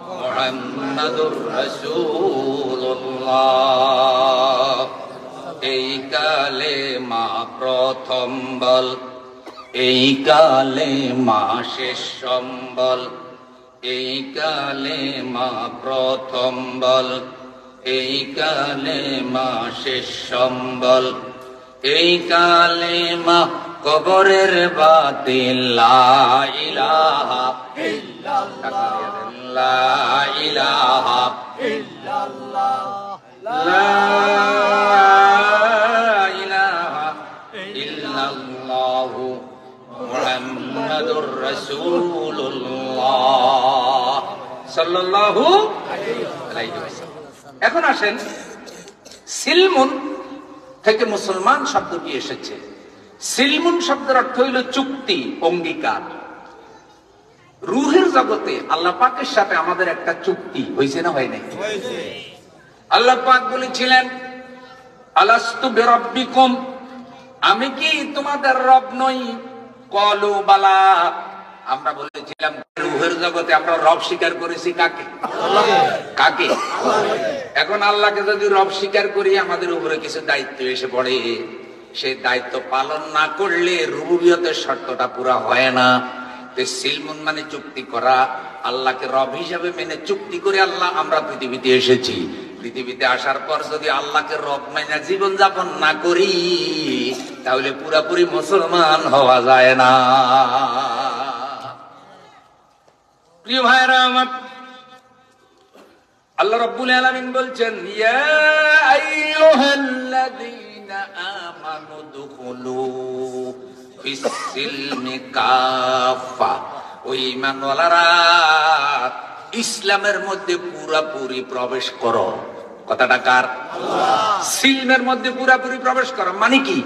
মুহাম্মাদুর রাসূলুল্লাহ। এই কালেমা প্রথম বল, এই কালেমা শেষ সম্বল, এই কালেমা প্রথম বল, এই কালেমা শেষ সম্বল, এই কালেমা কবরের বাতিল। লা ইলাহা ইল্লাল্লাহ লা ইলাহা ইল্লাল্লাহ লা ইলাহা ইল্লাল্লাহ মুহাম্মাদুর রাসূলুল্লাহ সাল্লাল্লাহু আলাইহি ওয়াসাল্লাম। এখন আসেন, সিলমুন থেকে মুসলমান শব্দটি এসেছে। সিলমুন শব্দের অর্থ হইল চুক্তি, অঙ্গীকার। রূহের জগতে আল্লাহ পাকের সাথে আমাদের একটা চুক্তি হয়েছে না হয় নাই? আল্লাহ পাক বলেছিলেন আলাস্তু বিরাব্বিকুম, আমি কি তোমাদের রব নই? ক্বালু বালা, আমরা বলেছিলাম রূহের জগতে আমরা রব স্বীকার করেছি কাকে? কাকে? এখন আল্লাহকে যদি রব স্বীকার করি, আমাদের উপরে কিছু দায়িত্ব এসে পড়ে। সেই দায়িত্ব পালন না করলে রুবুবিয়তের শর্তটা পুরা হয় না। সিলমুন মানে চুক্তি করা। আল্লাহকে রব হিসাবে মেনে চুক্তি করে আল্লাহ আমরা পৃথিবীতে এসেছি। পৃথিবীতে আসার পর যদি আল্লাহকে রব মেনে জীবন যাপন না করি, তাহলে পুরাপুরি মুসলমান হওয়া যায় না। প্রিয় ভাইরা আমার, আল্লাহ রাব্বুল আলামিন বলছেন ইয়া আইয়ুহাল্লাযীনা আমানু দুখুলু ফিস-সিলমি কাফা। ওই ঈমানওয়ালারা ইসলামের মধ্যে পুরাপুরি প্রবেশ করো। কথাটা কার? আল্লাহ। সিলমের মধ্যে পুরাপুরি প্রবেশ করো মানে কি?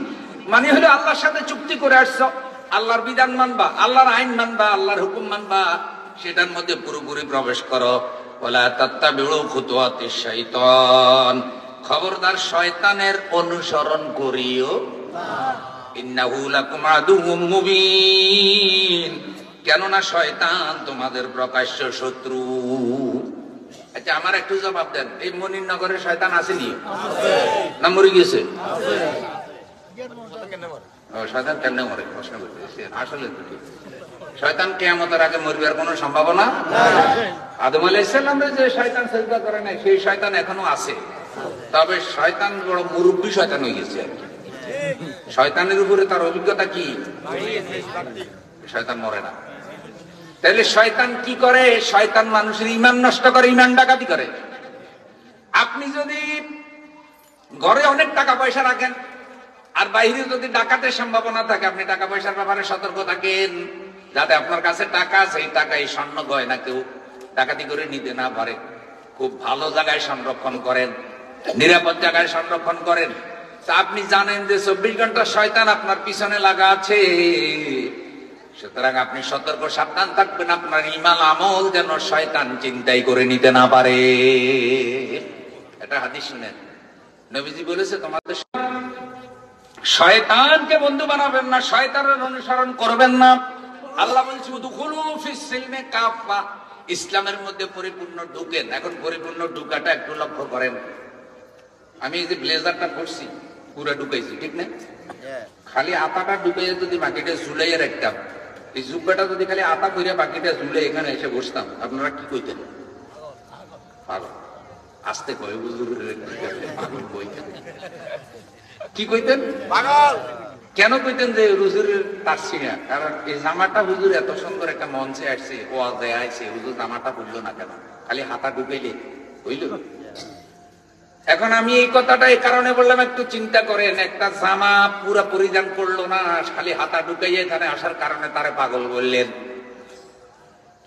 মানে হলো আল্লাহর সাথে চুক্তি করে আসছো, আল্লাহর বিধান মানবা, আল্লাহর আইন মানবা, আল্লাহর হুকুম মানবা, সেটার মধ্যে পুরোপুরি প্রবেশ করো। ওয়ালা তাত্তাবিউ খুতুওয়াতিশ শাইতান, খবরদার শয়তানের অনুসরণ করিও না। ইন্নাহু লাকুম আদুউম মুবিন, কেননা শয়তান তোমাদের প্রকাশ্য শত্রু। আচ্ছা, আমার একটু জবাব দেন, এই মনিরনগরে শয়তান আসেনি? না মরে গেছে? শয়তান কেন মরে? প্রশ্ন করতেছি। আসলে শয়তান কিয়ামতের আগে মরবার কোনো সম্ভাবনা? আদম আলাইহিস সালামের যে শয়তান সিজদা করে নাই, সেই শয়তান এখনো আছে। তবে শয়তান বড় মুরব্বী শয়তান হয়ে গেছে। শয়তানের উপরে তার অভিজ্ঞতা কি? শয়তান মরে না। তাহলে শয়তান কি করে? শয়তান মানুষের ঈমান নষ্ট করে, ঈমান ডাকাতি করে। আপনি যদি ঘরে অনেক টাকা পয়সা রাখেন আর বাইরে যদি ডাকাতের সম্ভাবনা থাকে, আপনি টাকা পয়সার ব্যাপারে সতর্ক থাকেন, যাতে আপনার কাছে টাকা আছে, এই টাকা এই স্বর্ণ গয়না কেউ ডাকাতি করে নিতে না পারে। খুব ভালো জায়গায় সংরক্ষণ করেন, নিরাপদ জায়গায় সংরক্ষণ করেন। তা আপনি জানেন যে 24 ঘন্টা শয়তান আপনার পিছনে লাগা আছে, সুতরাং আপনি সতর্ক সাবধান থাকবেন, আপনার ঈমান আমল যেন শয়তান চিন্তাই করে নিতে না পারে। এটা হাদিস শুনেন, নবীজি বলেছে তোমাদের শয়তানকে বন্ধু বানাবেন না, শয়তানের অনুসরণ করবেন না। আল্লাহ বলছে উদখুলু ফিস-সিলমি কাফা, ইসলামের মধ্যে পরিপূর্ণ ঢুকেন। এখন পরিপূর্ণ ঢুকাটা একটু লক্ষ্য করেন। আমি এই যে ব্লেজারটা পরছি পুরো ঢুকাইছি, ঠিক না? খালি আতাটা ঢুকাইয়া যদি বাকিটা ঝুলাইয়া রাখতাম, এই জুব্বাটা যদি খালি আতা কইরা বাকিটা ঝুলে এখানে এসে বসতাম, আপনারা কি কইতেন? পাগল। আস্তে কই বুজুর্গের পাগল কইতেন। কি কইতেন? পাগল। কেন কইতেন যে হুজুরের পারছি না? কারণ এই জামাটা হুজুর এত সুন্দর একটা মঞ্চে আসছে, ওয়াজে আইছে, হুজুর জামাটা বুঝলো না কেন? খালি হাতা ঢুকাইলে হইল? এখন আমি এই কথাটা এই কারণে বললাম, একটু চিন্তা করেন, একটা জামা পুরা পরিধান করলো না, খালি হাতা ঢুকাইয়ে এখানে আসার কারণে তারে পাগল বললেন।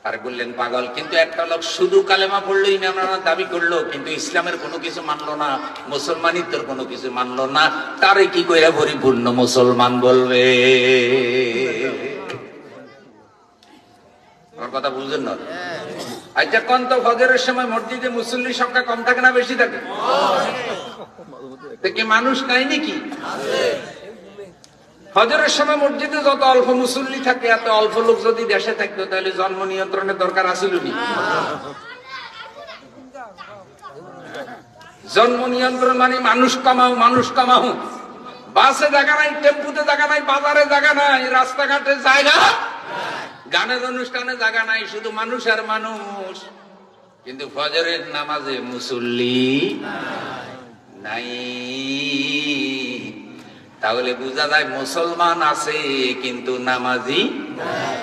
তারে বললেন পাগল, কিন্তু একটা লোক শুধু কালেমা পড়লো, ইমাম দাবি করলো, কিন্তু ইসলামের কোনো কিছু মানলো না, মুসলমানিত্বর কোনো কিছু মানলো না, তারে কি কইরা পরিপূর্ণ মুসলমান বলবে? আমার কথা বুঝেন না? আচ্ছা কোন তো ফজরের সময় মসজিদে মুসল্লির সংখ্যা কম থাকে না বেশি থাকে? কি মানুষ নাই নাকি? ফজরের সময় মসজিদে যত অল্প মুসল্লি থাকে, এত অল্প লোক যদি দেশে থাকতো তাহলে জন্ম নিয়ন্ত্রণের দরকার আছিল নি? জন্ম নিয়ন্ত্রণ মানে মানুষ কামাও, মানুষ কামাও। বাসে জায়গা নাই, টেম্পুতে জায়গা নাই, বাজারে জায়গা নাই, রাস্তাঘাটে জায়গা, গানের অনুষ্ঠানে জায়গা নাই, শুধু মানুষ আর মানুষ। কিন্তু ফজরের নামাজে মুসল্লি নাই। তাহলে বোঝা যায় মুসলমান আছে কিন্তু নামাজি নাই।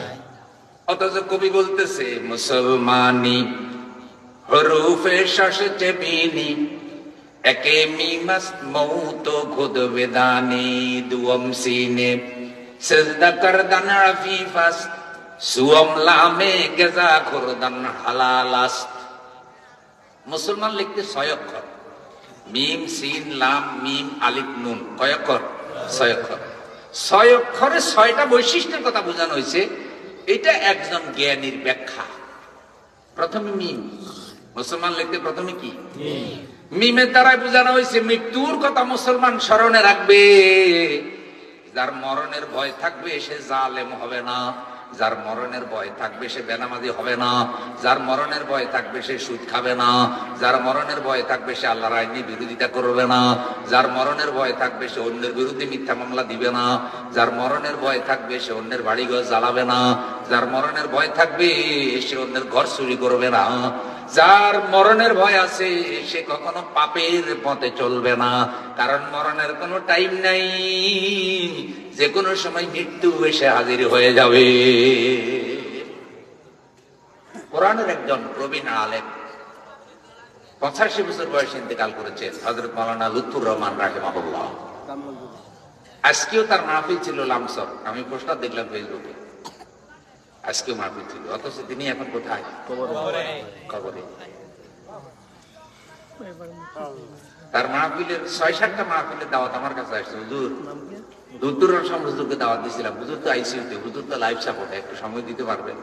অথচ কবি বলতেছে মুসলমানি হরুফে শাসে চেবিনি একে মিমাস মৌত খুদ বেদানি দুম সিনে সিজদা করদান আফিফাস সুম লামে গেজা খুরদান হালালাস। মুসলমান লিখতে 6 অক্ষর, মিম সিন লাম মিম আলিফ নুন। কয় অক্ষর? 6 অক্ষর। 6 অক্ষরে 6টা বৈশিষ্ট্যের কথা বোঝানো হয়েছে। এটা একজন জ্ঞানীর ব্যাখ্যা। প্রথমে মিম, মুসলমান লিখতে প্রথমে কি? মিমের দ্বারাই বোঝানো হয়েছে মৃত্যুর কথা মুসলমান স্মরণে রাখবে। যার মরণের ভয় থাকবে সে জালেম হবে না, যার মরণের ভয় থাকবে সে বেনামাজি হবে না, যার মরণের ভয় থাকবে সে সুদ খাবে না, যার মরণের ভয় থাকবে সে আল্লাহর আইনের বিরোধিতা করবে না, যার মরণের ভয় থাকবে সে অন্যের বিরুদ্ধে মিথ্যা মামলা দিবে না, যার মরণের ভয় থাকবে সে অন্যের বাড়িঘর জ্বালাবে না, যার মরণের ভয় থাকবে সে অন্যের ঘর চুরি করবে না, যার মরণের ভয় আছে সে কখনো পাপের পথে চলবে না। কারণ মরণের কোনো টাইম নাই, যে কোনো সময় মৃত্যু এসে হাজির হয়ে যাবে। কোরআনের একজন প্রবীণ আলেম 85 বছর বয়সে ইন্তেকাল করেছেন, হযরত মাওলানা লুৎফুর রহমান রাহিমাহুল্লাহ। আজকেও তার মাহফিল ছিল লামসর, আমি পোস্টার দেখলাম ফেসবুকে, আজকেও মাহফিল ছিল। অথচ তিনি এখন কোথায়? কবরে। তার মাহফিলের 6-7টা মাহফিলের দাওয়াত আমার কাছে আসছে। হুজুর দূর হুজুরকে দাওয়াত দিয়েছিলাম, হুজুর তো আইসিইউতে, হুজুর তো লাইফ সাপোর্টে, একটু সময় দিতে পারবেন?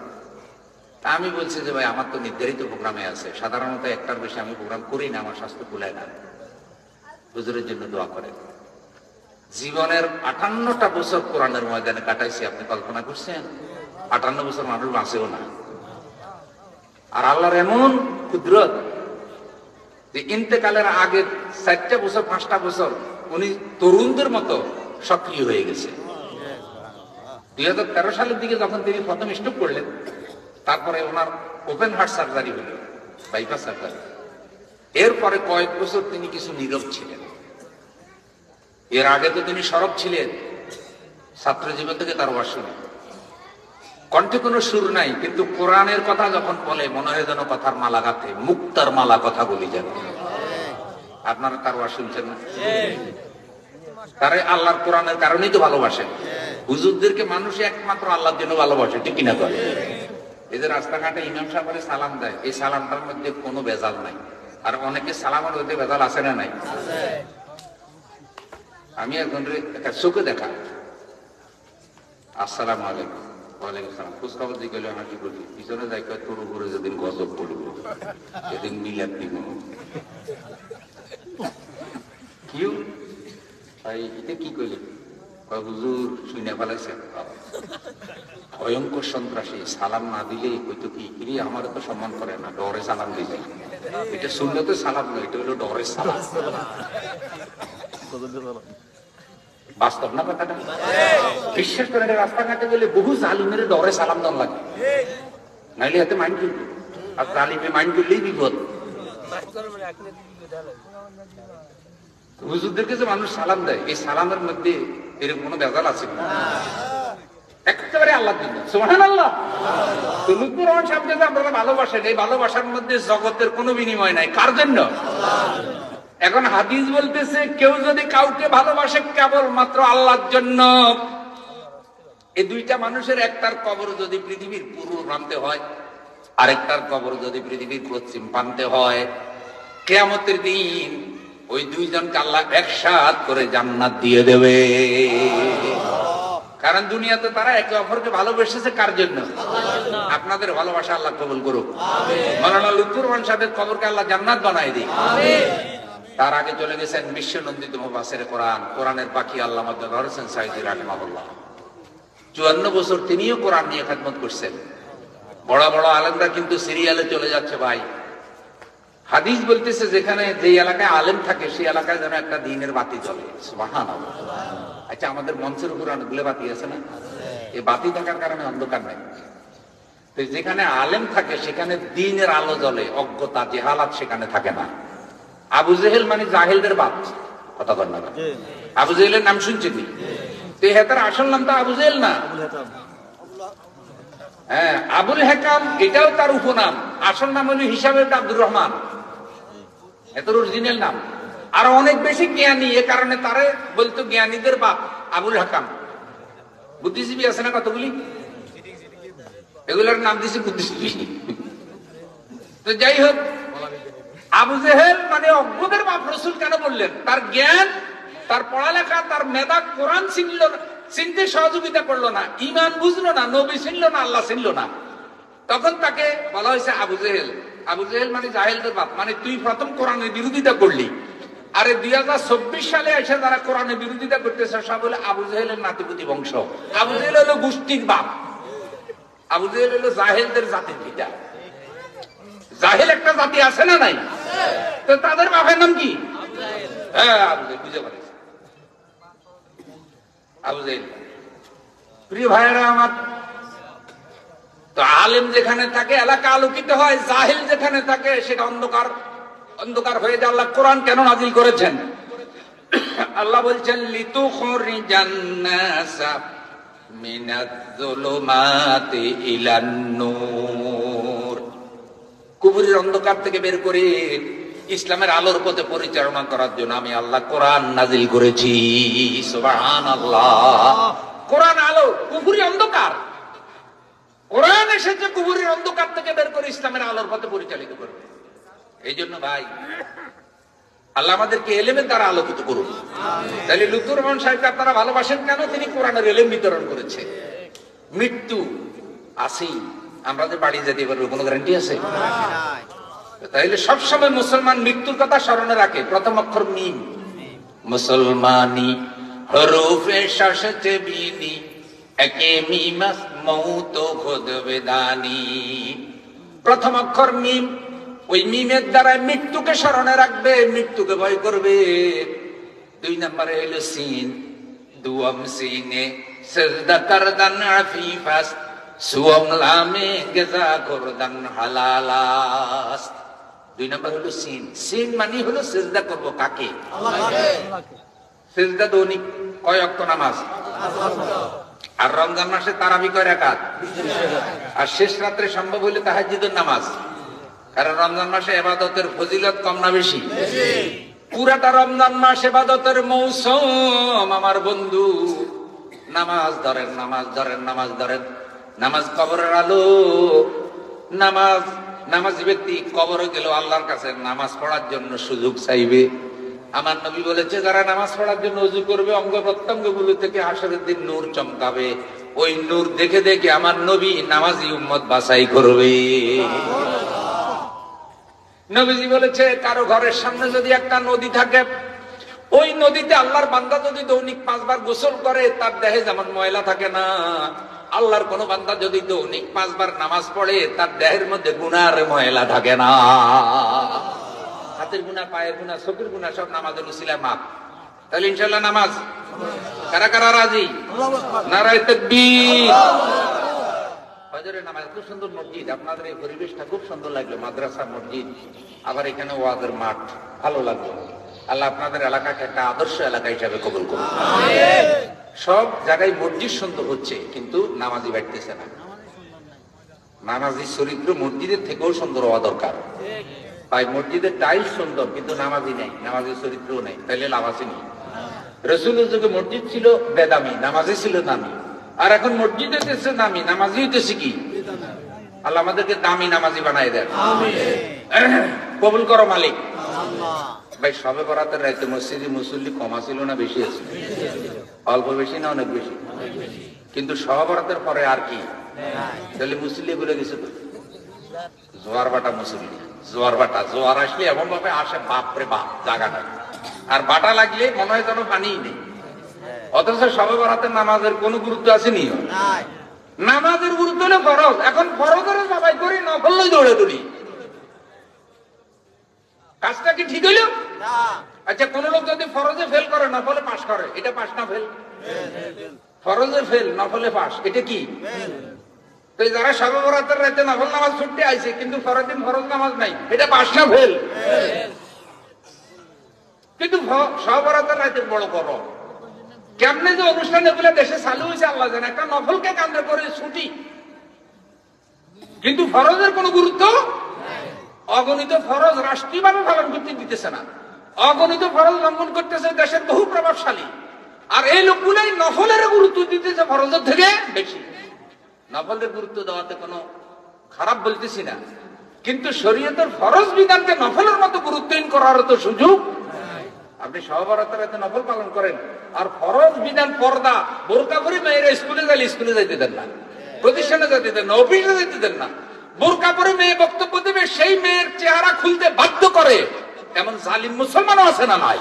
আমি বলছি যে ভাই আমার তো নির্ধারিত প্রোগ্রামে আছে, সাধারণত 1টার বেশি আমি প্রোগ্রাম করি না, আমার স্বাস্থ্য কুলায় না। হুজুরের জন্য দোয়া করেন। জীবনের 58টা বছর কোরআনের ময়দানে কাটাইছি, আপনি কল্পনা করছেন? 58 বছর মানুষ বাঁচেও না। আর আল্লাহর এমন কুদরত যে ইন্তেকালের আগে 4টা বছর 5টা বছর উনি তরুণদের মতো সক্রিয় হয়ে গেছে। 2013 সালের দিকে যখন তিনি প্রথম স্ট্রোক করলেন, তারপরে ওনার ওপেন হার্ট সার্জারি হল, বাইপাস সার্জারি। এরপরে কয়েক বছর তিনি কিছু নীরব ছিলেন। এর আগে তো তিনি সরব ছিলেন, ছাত্র জীবন থেকে তার ওয়াজ শুনে। কণ্ঠে কোনো সুর নাই, কিন্তু কোরআনের কথা যখন বলে মনে হয় যেন কথার মালা গাঁথে, মুক্তার মালা কথা বলি যেন। আপনারা তার ওয়াজ শুনছেন না? তারা আল্লাহর কোরআনের কারণেই তো ভালোবাসে। হুজুরদেরকে মানুষ একমাত্র আল্লাহর জন্য ভালোবাসে, ঠিক কিনা করে? এই যে রাস্তাঘাটে ইমাম সাহেব সালাম দেয়, এই সালামটার মধ্যে কোনো ভেজাল নাই। আর অনেকে সালামের মধ্যে ভেজাল আছে না নাই? আমি একজন চোখে দেখা, আসসালামু আলাইকুম, ওয়ালাইকুম আসসালাম, খোঁজখবর দিয়ে গেলে আমার কি করবি, পিছনে যাই তোর উপরে যেদিন গজব পড়ব সেদিন মিলাদ দিব। এটা কি করলি? হুজুর শুনে ফেলাইছেন, ভয়ঙ্কর সন্ত্রাসী, সালাম না দিলে কইতো কি কিরে আমার তো সম্মান করে না, ডরে সালাম দিয়েছে। এটা শুনলে তো সালাম নয়, এটা হলো ডরের সালাম। বাস্তব না কথাটা? বিশ্বাস করে রাস্তাঘাটে গেলে বহু জালিমের ডরে সালাম দেওয়া লাগে, নাইলে হাতে মাইন্ড করবে। আর জালিমে মাইন্ড করলেই বিপদ। হুজুরদের কাছে মানুষ সালাম দেয়, এই সালামের মধ্যে এরকম কোনো ভেজাল আছে না? একেবারে আল্লাহর জন্য, সুবহানাল্লাহ। তো লুৎফর রহমান সাহেব যে আপনারা ভালোবাসেন, এই ভালোবাসার মধ্যে জগতের কোনো বিনিময় নাই। কার জন্য? এখন হাদিস বলতেছে কেউ যদি কাউকে ভালোবাসে কেবল মাত্র আল্লাহর জন্য, এই দুইটা মানুষের একটার কবর যদি পৃথিবীর পূর্ব প্রান্তে হয়, আরেকটার কবর যদি পৃথিবীর পশ্চিম প্রান্তে হয়, কিয়ামতের দিন ওই দুইজনকে আল্লাহ একসাথ করে জান্নাত দিয়ে দেবে। কারণ দুনিয়াতে তারা একে অপরকে ভালোবেসেছে কার জন্য? আপনাদের ভালোবাসা আল্লাহ কবুল করুক। মাওলানা লুৎফর রহমান সাহেবের কবরকে আল্লাহ জান্নাত বানায় দিক। তার আগে চলে গেছেন বিশ্ব নন্দিত মুফাসসিরে কোরআন, কোরআনের পাখি আল্লামা দেলোয়ার হোসেন সাঈদী রাহিমাহুল্লাহ। 54 বছর তিনিও কোরআন নিয়ে খেদমত করছেন। বড় বড় আলেমরা কিন্তু সিরিয়ালে চলে যাচ্ছে ভাই। হাদিস বলতেছে যেখানে যে এলাকায় আলেম থাকে সেই এলাকায় যেন একটা দ্বীনের বাতি জ্বলে, সুবহানাল্লাহ। আচ্ছা, আমাদের মঞ্চের উপর অনেকগুলো বাতি আছে না? এই বাতি থাকার কারণে অন্ধকার নাই। তো যেখানে আলেম থাকে সেখানে দ্বীনের আলো জ্বলে, অজ্ঞতা জেহালাত সেখানে থাকে না। আবু জেহেল মানে জাহেলদের বাপ, কথা বল না? আবু জেহেলের নাম শুনছেন? তো হেতার আসল নাম তো আবু জেহেল না, হ্যাঁ আবুল হেকাম, এটাও তার উপনাম। আসল নাম হলো হিসাবে আব্দুর রহমান, এটার অরিজিনাল নাম। আর অনেক বেশি জ্ঞানী, এ কারণে তারে বলতো জ্ঞানীদের বাপ আবুল হাকাম। বুদ্ধিজীবী আছে না কতগুলি, এগুলোর নাম দিয়েছে বুদ্ধিজীবী। তো যাই হোক, আবু জেহেল মানে অজ্ঞদের বাপ রসুল কেন বললেন? তার জ্ঞান, তার পড়ালেখা, তার মেধা কোরআন চিনতে সহযোগিতা করলো না, ইমান বুঝলো না, নবী চিনলো না, আল্লাহ চিনলো না। তখন তাকে বলা হয়েছে আবু জেহেল। আবু জেহেল মানে জাহেলদের বাপ, মানে তুই প্রথম কোরআনের বিরোধিতা করলি। আরে 2024 সালে এসে যারা কোরআনের বিরোধিতা করতেছে সব হলো আবু জেহেলের নাতিপুতি বংশ। আবু জেহেল হলো গোষ্ঠীর বাপ, আবু জেহেল হলো জাহেলদের জাতির পিতা। জাহেল একটা জাতি আছে না নাই? তো তাদের বাপের নাম কি? হ্যাঁ, আবু জেহেল, বুঝে পারে আবু জেহেল। প্রিয় ভাইয়েরা আমার, তো আলেম যেখানে থাকে এলাকা আলোকিত হয়, জাহিল যেখানে থাকে সেটা অন্ধকার অন্ধকার হয়ে যায়। আল্লাহ কোরআন কেন নাজিল করেছেন? আল্লাহ বলছেন লিতুখরিজান নাসা মিনাজ-জুলুমাতি ইলান নূর, কুফরের অন্ধকার থেকে বের করে ইসলামের আলোর পথে পরিচালনা করার জন্য আমি আল্লাহ কোরআন নাজিল করেছি। সুবহানাল্লাহ। কোরআন আলো, কুফরি অন্ধকার। কোরআন এসেছে কুফরের অন্ধকার থেকে বের করে ইসলামের আলোর পথে পরিচালিত করবে। এই জন্য ভাই আল্লাহ আমাদেরকে এলেমের দ্বারা আলোকিত করুন। তাহলে লুৎফর রহমান সাহেবকে আপনারা ভালোবাসেন কেন? তিনি কোরআনের এলেম বিতরণ করেছে। মৃত্যু আসেই, আমরা যে বাড়ি যেতে পারবো কোনো গ্যারান্টি আছে? তাইলে সবসময় মুসলমান মৃত্যুর কথা স্মরণে রাখে। প্রথম অক্ষর মিম, মুসলমানি হরফে শাসতে বিনি একে মিমাস মৌত খোদ বেদানি। প্রথম অক্ষর মিম, ওই মিমের দ্বারা মৃত্যুকে স্মরণে রাখবে, মৃত্যুকে ভয় করবে। 2 নম্বরে হলো সিন, দুয়াম সিনে সিজদা করদান আফিফাস, সুয়াম লামে গেজা করদান হালালাস। 2 নম্বর হলো সিন। সিন মানে হলো সিজদা করব কাকে? আল্লাহকে। সিজদা দৈনিক কয় ওয়াক্ত নামাজ? আর রমজান মাসে তারাবি কয় রাকাত? আর শেষ রাত্রে সম্ভব হলে তাহাজ্জুদের নামাজ। কারণ রমজান মাসে ইবাদতের ফজিলত কম না বেশি? পুরাটা রমজান মাস ইবাদতের মৌসুম আমার বন্ধু। নামাজ ধরেন, নামাজ ধরেন, নামাজ ধরেন। নামাজ কবরের আলো। নামাজি ব্যক্তি কবরে গেল আল্লাহর কাছে নামাজ পড়ার জন্য সুযোগ চাইবে। আমার নবী বলেছে যারা নামাজ পড়ার জন্য ওযু করবে অঙ্গ প্রত্যঙ্গ গুলো থেকে হাসরের দিন নূর চমকাবে। ওই নূর দেখে দেখে আমার নবী নামাজি উম্মত বাছাই করবে। নবীজি বলেছে কারো ঘরের সামনে যদি একটা নদী থাকে, ওই নদীতে আল্লাহর বান্দা যদি দৈনিক 5 বার গোসল করে তার দেহে যেমন ময়লা থাকে না, আল্লাহর কোন বান্দা যদি দৈনিক 5 বার নামাজ পড়ে তার দেহের মধ্যে গুনার ময়লা থাকে না। হাতের গুনাহ, পায়ের গুনাহ, চোখের গুনাহ সব নামাজের উসিলায় মাপ। তাহলে ইনশাআল্লাহ নামাজ কারা কারা রাজি? নারায়ে তাকবীর। ফজরের নামাজ, খুব সুন্দর মসজিদ, আপনাদের এই পরিবেশটা খুব সুন্দর লাগলো। মাদ্রাসা মসজিদ, আবার এখানে ওয়াজের মাঠ, ভালো লাগলো। আল্লাহ আপনাদের এলাকাকে একটা আদর্শ এলাকা হিসাবে কবুল করুন। সব জায়গায় মসজিদ সুন্দর হচ্ছে, কিন্তু নামাজি বাড়তেছে না। নামাজি চরিত্র মসজিদের থেকেও সুন্দর হওয়া দরকার। তাই মসজিদের টাইলস সুন্দর, কিন্তু নামাজি নেই, নামাজের চরিত্রও নেই, তাইলে লাভ আসেনি। রসুলের যুগে মসজিদ ছিল বেদামি, নামাজি ছিল দামি। আর এখন মসজিদ হইতেছে দামি, নামাজি হইতেছে কি? আল্লাহ আমাদেরকে দামি নামাজি বানাই দেন, কবুল করো মালিক। ভাই সবে বরাতের রাইতে মসজিদে মুসল্লি কমা ছিল না বেশি আছে? অল্প বেশি না অনেক বেশি? কিন্তু সবে বরাতের পরে আর কি? তাহলে মুসল্লি বলে গেছে তো জোয়ার বাটা মুসল্লি, জোয়ার বাটা। জোয়ার আসলে এমন ভাবে আসে, বাপরে বাপ, জায়গা নাই। আর বাটা লাগলে মনে হয় যেন পানিই নেই। অথচ সবে বরাতের নামাজের কোনো গুরুত্ব আসেনি। নামাজের গুরুত্ব হলো ফরজ। এখন ফরজের সবাই করি, নফল দৌড়ে দৌড়ি। কাজটা কি ঠিক হইল? আচ্ছা, কোন লোক যদি ফরজে ফেল করে, নফলে পাস করে, এটা পাস না ফেল? ফরজে ফেল, নফলে পাস, এটা কি? তো যারা সবে বরাতের রাতে নফল নামাজ ছুটতে আইছে, কিন্তু পরের দিন ফরজ নামাজ নাই, এটা পাস না ফেল? কিন্তু সবে বরাতের রাতে বড় বড় কেমনে যে অনুষ্ঠান এগুলো দেশে চালু হয়েছে আল্লাহ জানে। একটা নফলকে কেন্দ্র করে ছুটি, কিন্তু ফরজের কোন গুরুত্ব। অগণিত ফরজ রাষ্ট্রীয়ভাবে পালন করতে দিতেছে না, অগণিত ফরজ লঙ্ঘন করতেছে দেশের বহু প্রভাবশালী। আর এই লোকগুলাই নফলের গুরুত্ব দিতেছে ফরজের থেকে বেশি। নফলের গুরুত্ব দেওয়াতে কোনো খারাপ বলতেছি না, কিন্তু শরীয়তের ফরজ বিধানকে নফলের মতো গুরুত্বহীন করার তো সুযোগ। আপনি সবে বরাতের রাতে নফল পালন করেন, আর ফরজ বিধান পর্দা, বোরকা পরে মেয়েরা স্কুলে গেলে স্কুলে যাইতে দেন না, প্রতিষ্ঠানে যাইতে দেন না, অফিসে যাইতে দেন না। বোরকা পরে মেয়ে বক্তব্য দেবে, সেই মেয়ের চেহারা খুলতে বাধ্য করে, এমন জালিম মুসলমানও আছে না নাই?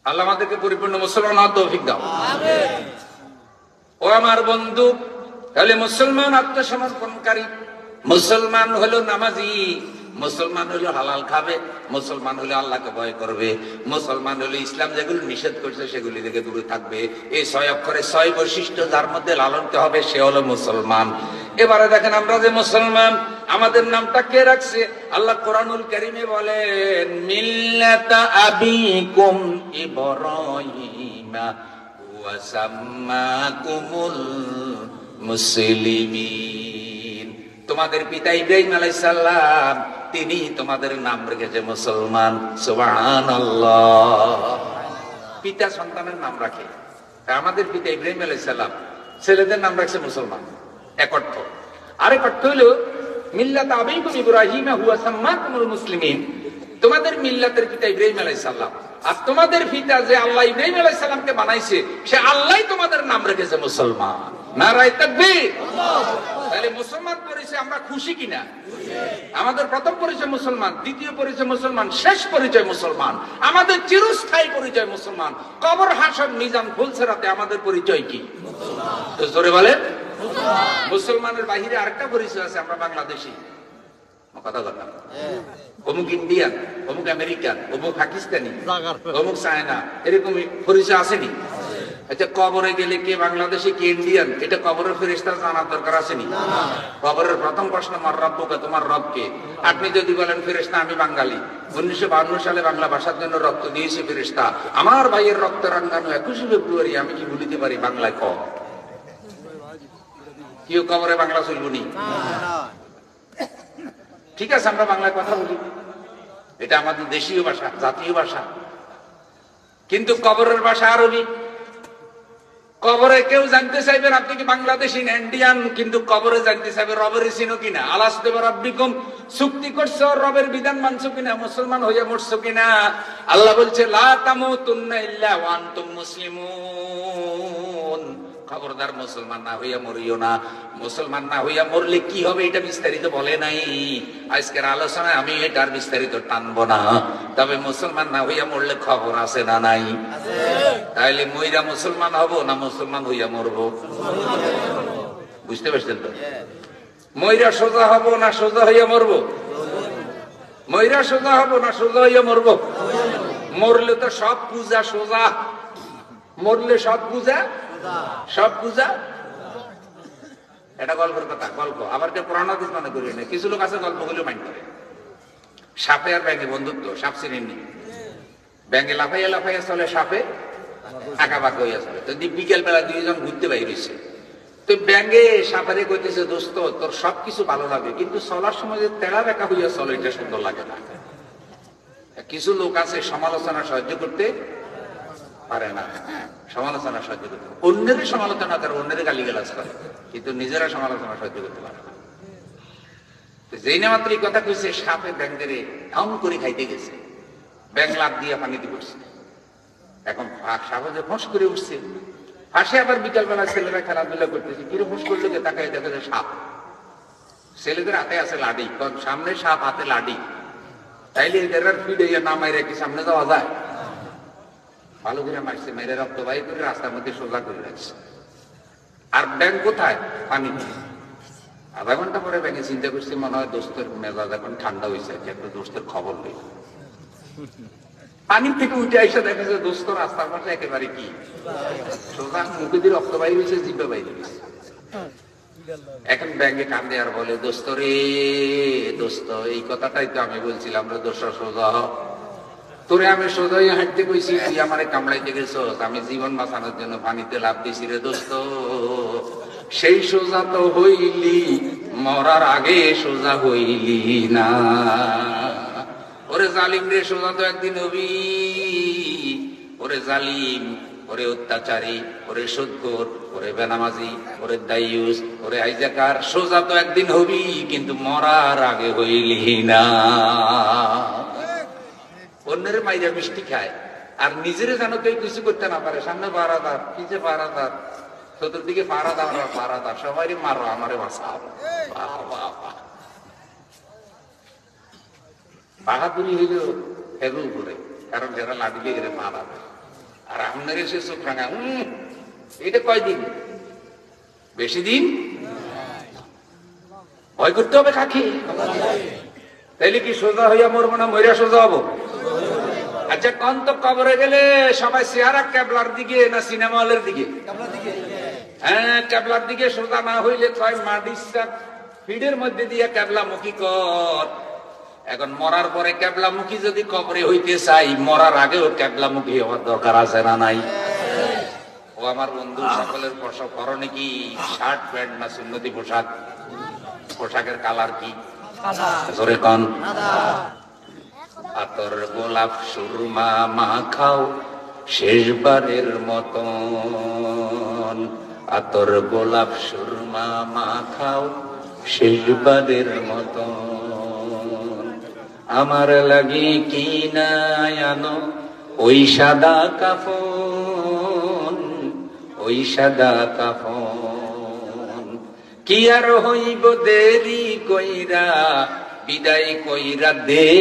আল্লাহ আমাদেরকে পরিপূর্ণ মুসলমান হওয়ার তৌফিক দাও। ও আমার বন্ধু, তাহলে মুসলমান আত্মসমর্পণকারী, মুসলমান হলো নামাজি, মুসলমান হলো হালাল খাবে, মুসলমান হলে আল্লাহকে ভয় করবে, মুসলমান হলে ইসলাম যেগুলো নিষেধ করছে সেগুলি থেকে দূরে থাকবে। এই 6 অক্ষরে 6 বৈশিষ্ট্য যার মধ্যে লালনতে হবে, সে হলো মুসলমান। এবারে দেখেন আমরা যে মুসলমান, আমাদের নামটা কে রাখছে? আল্লাহ কোরআনুল কারীমে বলেন, মিল্লাতা আবিকুম ইব্রাহিম ওয়া সাম্মাকুমুল মুসলিমিন। তোমাদের পিতা ইব্রাহিম আলাইহিস সালাম, তিনি তোমাদের নাম রেখেছে মুসলমান। সুবহানাল্লাহ। পিতা সন্তানের নাম রাখে। আমাদের পিতা ইব্রাহিম আলাইহিস সালাম ছেলেদের নাম রাখছে মুসলমান, এক অর্থ। আরেক অর্থ হলো মিল্লাত আবিকুম ইব্রাহিম হুয়া সাম্মাকুমুল মুসলিমিন, তোমাদের মিল্লাতের পিতা ইব্রাহিম আলাইহিস সালাম। আর তোমাদের পিতা যে আল্লাহ ইব্রাহিম আলাইহিস সালামকে বানাইছে, সে আল্লাহই তোমাদের নাম রেখেছে মুসলমান। নারায়ে তাকবীর। তাহলে মুসলমান পরিচয় আমরা খুশি কিনা? আমাদের প্রথম পরিচয় মুসলমান, দ্বিতীয় পরিচয় মুসলমান, শেষ পরিচয় মুসলমান, আমাদের চিরস্থায়ী পরিচয় মুসলমান। কবর হাসর মিজান ফুলসেরাতে আমাদের পরিচয় কি? তো জোরে বলেন। মুসলমানের বাহিরে আরেকটা পরিচয় আছে, আমরা বাংলাদেশি। কথা কথা, অমুক ইন্ডিয়ান, অমুক আমেরিকান, অমুক পাকিস্তানি, অমুক চায়না, এরকম পরিচয় আসেনি? আচ্ছা, কবরে গেলে কে বাংলাদেশি কে ইন্ডিয়ান, এটা কবরের ফেরেশতা জানার দরকার আসেনি? কবরের প্রথম প্রশ্ন, মার রব্বুকা, তোমার রব কে? আপনি যদি বলেন ফেরেশতা আমি বাঙালি, 1952 সালে বাংলা ভাষার জন্য রক্ত দিয়েছে ফেরেশতা, আমার ভাইয়ের রক্ত রাঙ্গানো 21 ফেব্রুয়ারি, আমি কি ভুলিতে পারি? বাংলায় ক কেউ কবরে বাংলা চলবনি? ঠিক আছে, আমরা বাংলায় কথা বলি, এটা আমাদের দেশীয় ভাষা, জাতীয় ভাষা। কিন্তু কবরের ভাষা আরবি। কবরে কেউ জানতে চাইবেন আপনি কি বাংলাদেশি না ইন্ডিয়ান, কিন্তু কবরে জানতে চাইবে রবের চিনো কিনা, আলাস্তু বিরাব্বিকুম, চুক্তি করছো, রবের বিধান মানছো কিনা, মুসলমান হইয়া মরছো কিনা। আল্লাহ বলছে লা তামুতুন্না ইল্লা ওয়া আনতুম মুসলিমুন, খবরদার মুসলমান না হইয়া মরিও না। মুসলমান না হইয়া মরলে কি হবে এটা বিস্তারিত বলে নাই আজকের আলোচনায়, আমি এটার বিস্তারিত টানবো না। তবে মুসলমান না হইয়া মরলে খবর আছে না নাই? তাইলে মইরা মুসলমান হব না মুসলমান হইয়া মরবো? বুঝতে পারছেন তো? মইরা সোজা হব না সোজা হইয়া মরবো? মইরা সোজা হব না সোজা হইয়া মরবো? মরলে তো সব পূজা সোজা, মরলে সব পূজা, সব পূজা। এটা গল্পের কথা, গল্প। আবার যে পুরাণ হাদিস মনে করি না, কিছু লোক আছে গল্পগুলো মাইন্ড করে। সাপে আর ব্যাঙে বন্ধুত্ব, সাপ চিনেননি? ব্যাঙে লাফাইয়া লাফাইয়া চলে, সাপে আঁকা বাঁকা হইয়া চলে। তো বিকেল বেলা দুইজন ঘুরতে বাইরেছে, তো ব্যাঙে সাপারে কইতেছে, দোস্ত তোর সবকিছু ভালো লাগে, কিন্তু চলার সময় যে তেড়া বেঁকা হইয়া চলে এটা সুন্দর লাগে না। কিছু লোক আছে সমালোচনা সহ্য করতে পারে না, সমালোচনা সহ্য করতে, অন্যের সমালোচনা করে, অন্যের গালিগালাজ করে, কিন্তু নিজেরা সমালোচনা সহ্য করতে পারে না। যেই না মাত্র এই কথা কইছে, সাপে ব্যাঙেরে ঢং করে খাইতে গেছে, ব্যাঙ লাফ দিয়ে পানিতে পড়ছে। এখন সাপে যে ফোঁস করে উঠছে, পাশে আবার বিকাল বেলা ছেলেরা খেলাধুলা করতেছে, কিরম হুঁশ করলো, তাকায় দেখা যায় সাপ। ছেলেদের হাতে আছে লাঠি, সামনে সাপ, হাতে লাঠি, তাইলে এদের ফিড হইয়া না মাইরে কি সামনে যাওয়া যায়? ভালো করে মারছে, মেরে রক্ত বাহির করে রাস্তার মধ্যে সোজা করে রাখছে। আর ব্যাঙ কোথায়? পানিতে। আধা ঘন্টা পরে ব্যাঙে চিন্তা করছে, মনে হয় দোস্তের মেজাজ এখন ঠান্ডা হয়েছে, একটা দোস্তের খবর নেই। পানি থেকে উঠে এসে দেখা যায় দোস্ত রাস্তার পাশে একেবারে কি সোজা, মুখে দিয়ে রক্ত বাইরে হয়েছে, জিভে বাইরে হয়েছে। এখন ব্যাঙে কান্দে আর বলে, দোস্ত রে দোস্ত, এই কথাটাই তো আমি বলছিলাম রে দোস্ত, সোজা তোরে আমি সোজাই হাঁটতে কইছি, তুই আমারে কামড়াইতে গেছস, আমি জীবন বাঁচানোর জন্য পানিতে লাফ দিছি রে দোস্ত। সেই সোজা তো হইলি, মরার আগে সোজা হইলি না। ওরে জালিম রে, সোজা তো একদিন হবি। ওরে জালিম, ওরে অত্যাচারী, ওরে সুদখোর, ওরে বেনামাজি, ওরে দাইয়ুস, ওরে হাইজাকার, সোজা তো একদিন হবি, কিন্তু মরার আগে হইলি না। অন্যের মাইরা মিষ্টি খায়, আর নিজেরে যেন কেউ কিছু করতে না পারে। সামনে পাহারাদার, পিছে পাহারাদার, চতুর্দিকে পাহারাদার, পাহারাদার, সবাই মারো, আমারে বাঁচাও। বাহাদুরি হইল হেরুল করে, কারণ যারা লাদিলে গেলে মারা দেয়। আর আপনার এসে চোখ রাঙা, এটা কয়দিন? বেশি দিন? ভয় করতে হবে কাকে? তাইলে কি সোজা হইয়া মরবো না মইরা সোজা হবো? আচ্ছা কোন তো কবরে গেলে সবাই চেহারা কেবলার দিকে না সিনেমা হলের দিকে? হ্যাঁ, কেবলার দিকে সোজা না হইলে কয় মাডিসা ফিডের মধ্যে দিয়ে কেবলামুখী কর। এখন মরার পরে কেবলামুখী যদি কবরে হইতে চাই, মরার আগেও কেবলামুখী হওয়ার দরকার আছে না নাই? ও আমার বন্ধু, সকলের পরনে কি শার্ট প্যান্ট না সুন্নতি পোশাক? পোশাকের কালার কি? জোরে কন। আতর গোলাপ সুরমা মাখাও শেষবারের মতন, আতর গোলাপ সুরমা মাখাও শেষবারের মতন। আমার লাগি কি না আনো ওই সাদা কাফন, ওই সাদা কাফন। কি আর হইব দেরি কইরা, বিদায় কইরা দে,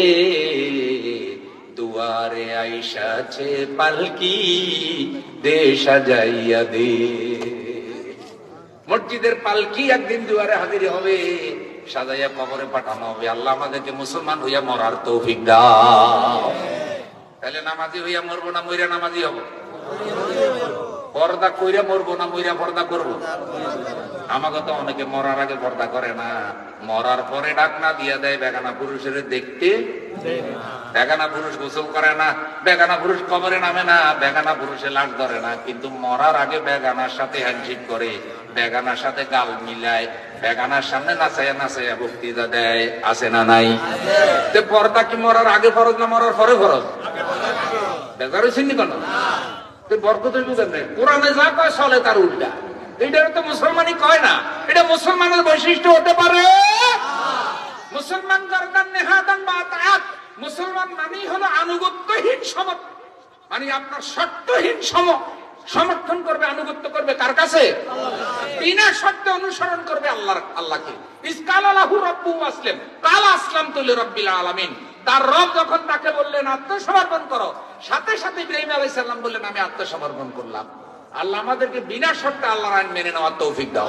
দুয়ারে আইসাছে পালকি, দে সাজাইয়া দে। মসজিদের পালকি একদিন দুয়ারে হাজির হবে, সাজাইয়া কবরে পাঠানো হবে। আল্লাহ আমাদেরকে মুসলমান হইয়া মরার তৌফিক দাও। তাহলে নামাজি হইয়া মরবো না মইরা নামাজি হব? পর্দা কইরা মরবো না মইরা পর্দা করবো? আমাকে তো অনেকে মরার আগে পর্দা করে না, মরার পরে ডাক না দিয়া দেয় বেগানা পুরুষের দেখতে। বেগানা পুরুষ গোসল করে না, বেগানা পুরুষ কবরে নামে না, বেগানা পুরুষে লাশ ধরে না, কিন্তু মরার আগে বেগানার সাথে হ্যান্ডশেক করে, বেগানার সাথে গাল মিলায়, বেগানার সামনে নাচাইয়া নাচাইয়া বক্তৃতা দেয়। আছে না নাই? পর্দা কি মরার আগে ফরজ না মরার পরে ফরজ? বেজার হয়েছেন কেন? বরকত কোরআনে যা কয় চলে তার উল্টা। এটা তো মুসলমানই কয় না, এটা মুসলমানের বৈশিষ্ট্য হতে পারে। মুসলমান গর্দান নেহাদান বা তাআত, মুসলমান মানেই হলো আনুগত্যহীন সমর্থন, মানে আপনার শর্তহীন সমর্থন করবে, আনুগত্য করবে কার কাছে? বিনা শর্তে অনুসরণ করবে আল্লাহকে। ইসকালা লাহু রাব্বুহু আসলাম, কাল আসলামতু লিরাব্বিল আলামিন। তার রব যখন তাকে বললেন আত্মসমর্পণ করো, সাথে সাথে ইব্রাহিম আলাইহিস সালাম বললেন আমি আত্মসমর্পণ করলাম। আল্লাহ আমাদেরকে বিনা শর্তে আল্লাহর আইন মেনে নেওয়ার তৌফিক দাও।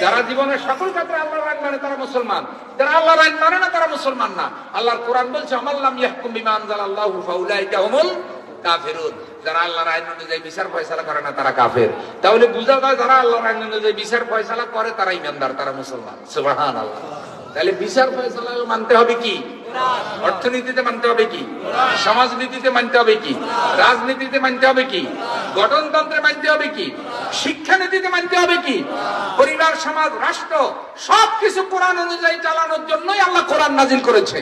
যারা জীবনের সকল ক্ষেত্রে আল্লাহর আইন মানে তারা মুসলমান, যারা আল্লাহর আইন মানে না তারা মুসলমান না। আল্লাহর কোরআন বলছে আমাল্লাম ইয়াহকুম বিমা আনজালাল্লাহু ফাউলাইকা হুমুল কাফেরুন। যারা আল্লাহর আইন অনুযায়ী বিচার ফয়সালা করে না তারা কাফের। তাহলে বুঝা যায় যারা আল্লাহর আইন অনুযায়ী বিচার ফয়সালা করে তারা ইমানদার, তারা মুসলমান। সুবহানাল্লাহ। তাহলে বিচার ফয়সালা মানতে হবে কি? অর্থনীতিতে মানতে হবে কি? সমাজনীতিতে মানতে হবে কি? রাজনীতিতে মানতে হবে কি? গঠনতন্ত্রে মানতে হবে কি? শিক্ষানীতিতে মানতে হবে কি? পরিবার, সমাজ, রাষ্ট্র সবকিছু কোরআন অনুযায়ী চালানোর জন্যই আল্লাহ কোরআন নাজিল করেছে।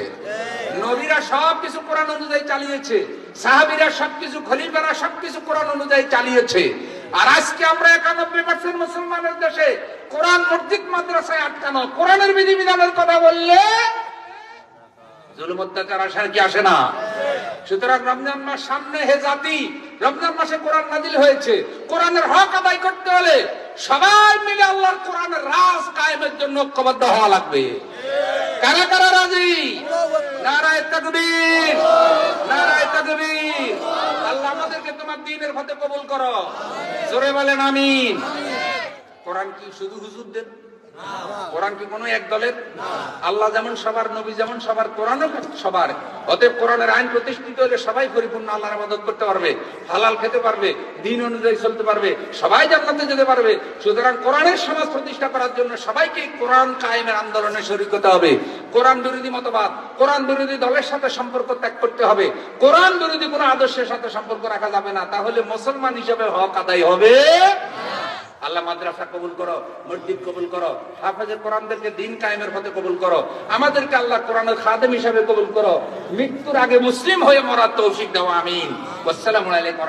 নবীরা সবকিছু কোরআন অনুযায়ী চালিয়েছে, সাহাবীরা সবকিছু, খলিফারা সবকিছু কোরআন অনুযায়ী চালিয়েছে। আর আজকে আমরা 91% মুসলমানের দেশে কোরআন মসজিদ মাদ্রাসায় আটকানো, কোরআনের বিধিবিধানের কথা বললে জুলুম অত্যাচার আসে কি আসে না? সুতরাং রমজান মাস সামনে, হে জাতি, রমজান মাসে কোরআন নাজিল হয়েছে। কোরআনের হক আদায় করতে হলে সবাই মিলে আল্লাহর কোরআনের রাজ কায়েমের জন্য ঐক্যবদ্ধ হওয়া লাগবে। কারা কারা রাজি? নারায়ে তাকবীর, নারায়ে তাকবীর। আল্লাহ আমাদেরকে তোমার দ্বীনের পথে কবুল করো। জোরে বলেন আমিন। কোরআন কি শুধু হুজুরদের? কোরআন কি কোনো এক দলের? আল্লাহ যেমন সবার, নবী যেমন সবার, কোরআনও সবার। অতএব কোরআনের আইন প্রতিষ্ঠিত হলে সবাই পরিপূর্ণ আল্লাহর ইবাদত করতে পারবে, হালাল খেতে পারবে, দ্বীন অনুযায়ী চলতে পারবে, সবাই জান্নাতে যেতে পারবে। সুতরাং কোরআনের সমাজ প্রতিষ্ঠা করার জন্য সবাইকে কোরআন কায়েমের আন্দোলনে শরীক হতে হবে। কোরআন বিরোধী মতবাদ, কোরআন বিরোধী দলের সাথে সম্পর্ক ত্যাগ করতে হবে। কোরআন বিরোধী কোনো আদর্শের সাথে সম্পর্ক রাখা যাবে না, তাহলে মুসলমান হিসেবে হক আদায় হবে। আল্লাহ মাদ্রাসা কবুল করো, মসজিদ কবুল করো, হাফেজে কোরআনদেরকে দ্বীন কায়েমের পথে কবুল করো। আমাদেরকে আল্লাহ কোরআনের খাদেম হিসেবে কবুল করো। মৃত্যুর আগে মুসলিম হয়ে মরার তৌফিক দাও। আমিন। আসসালামু আলাইকুম।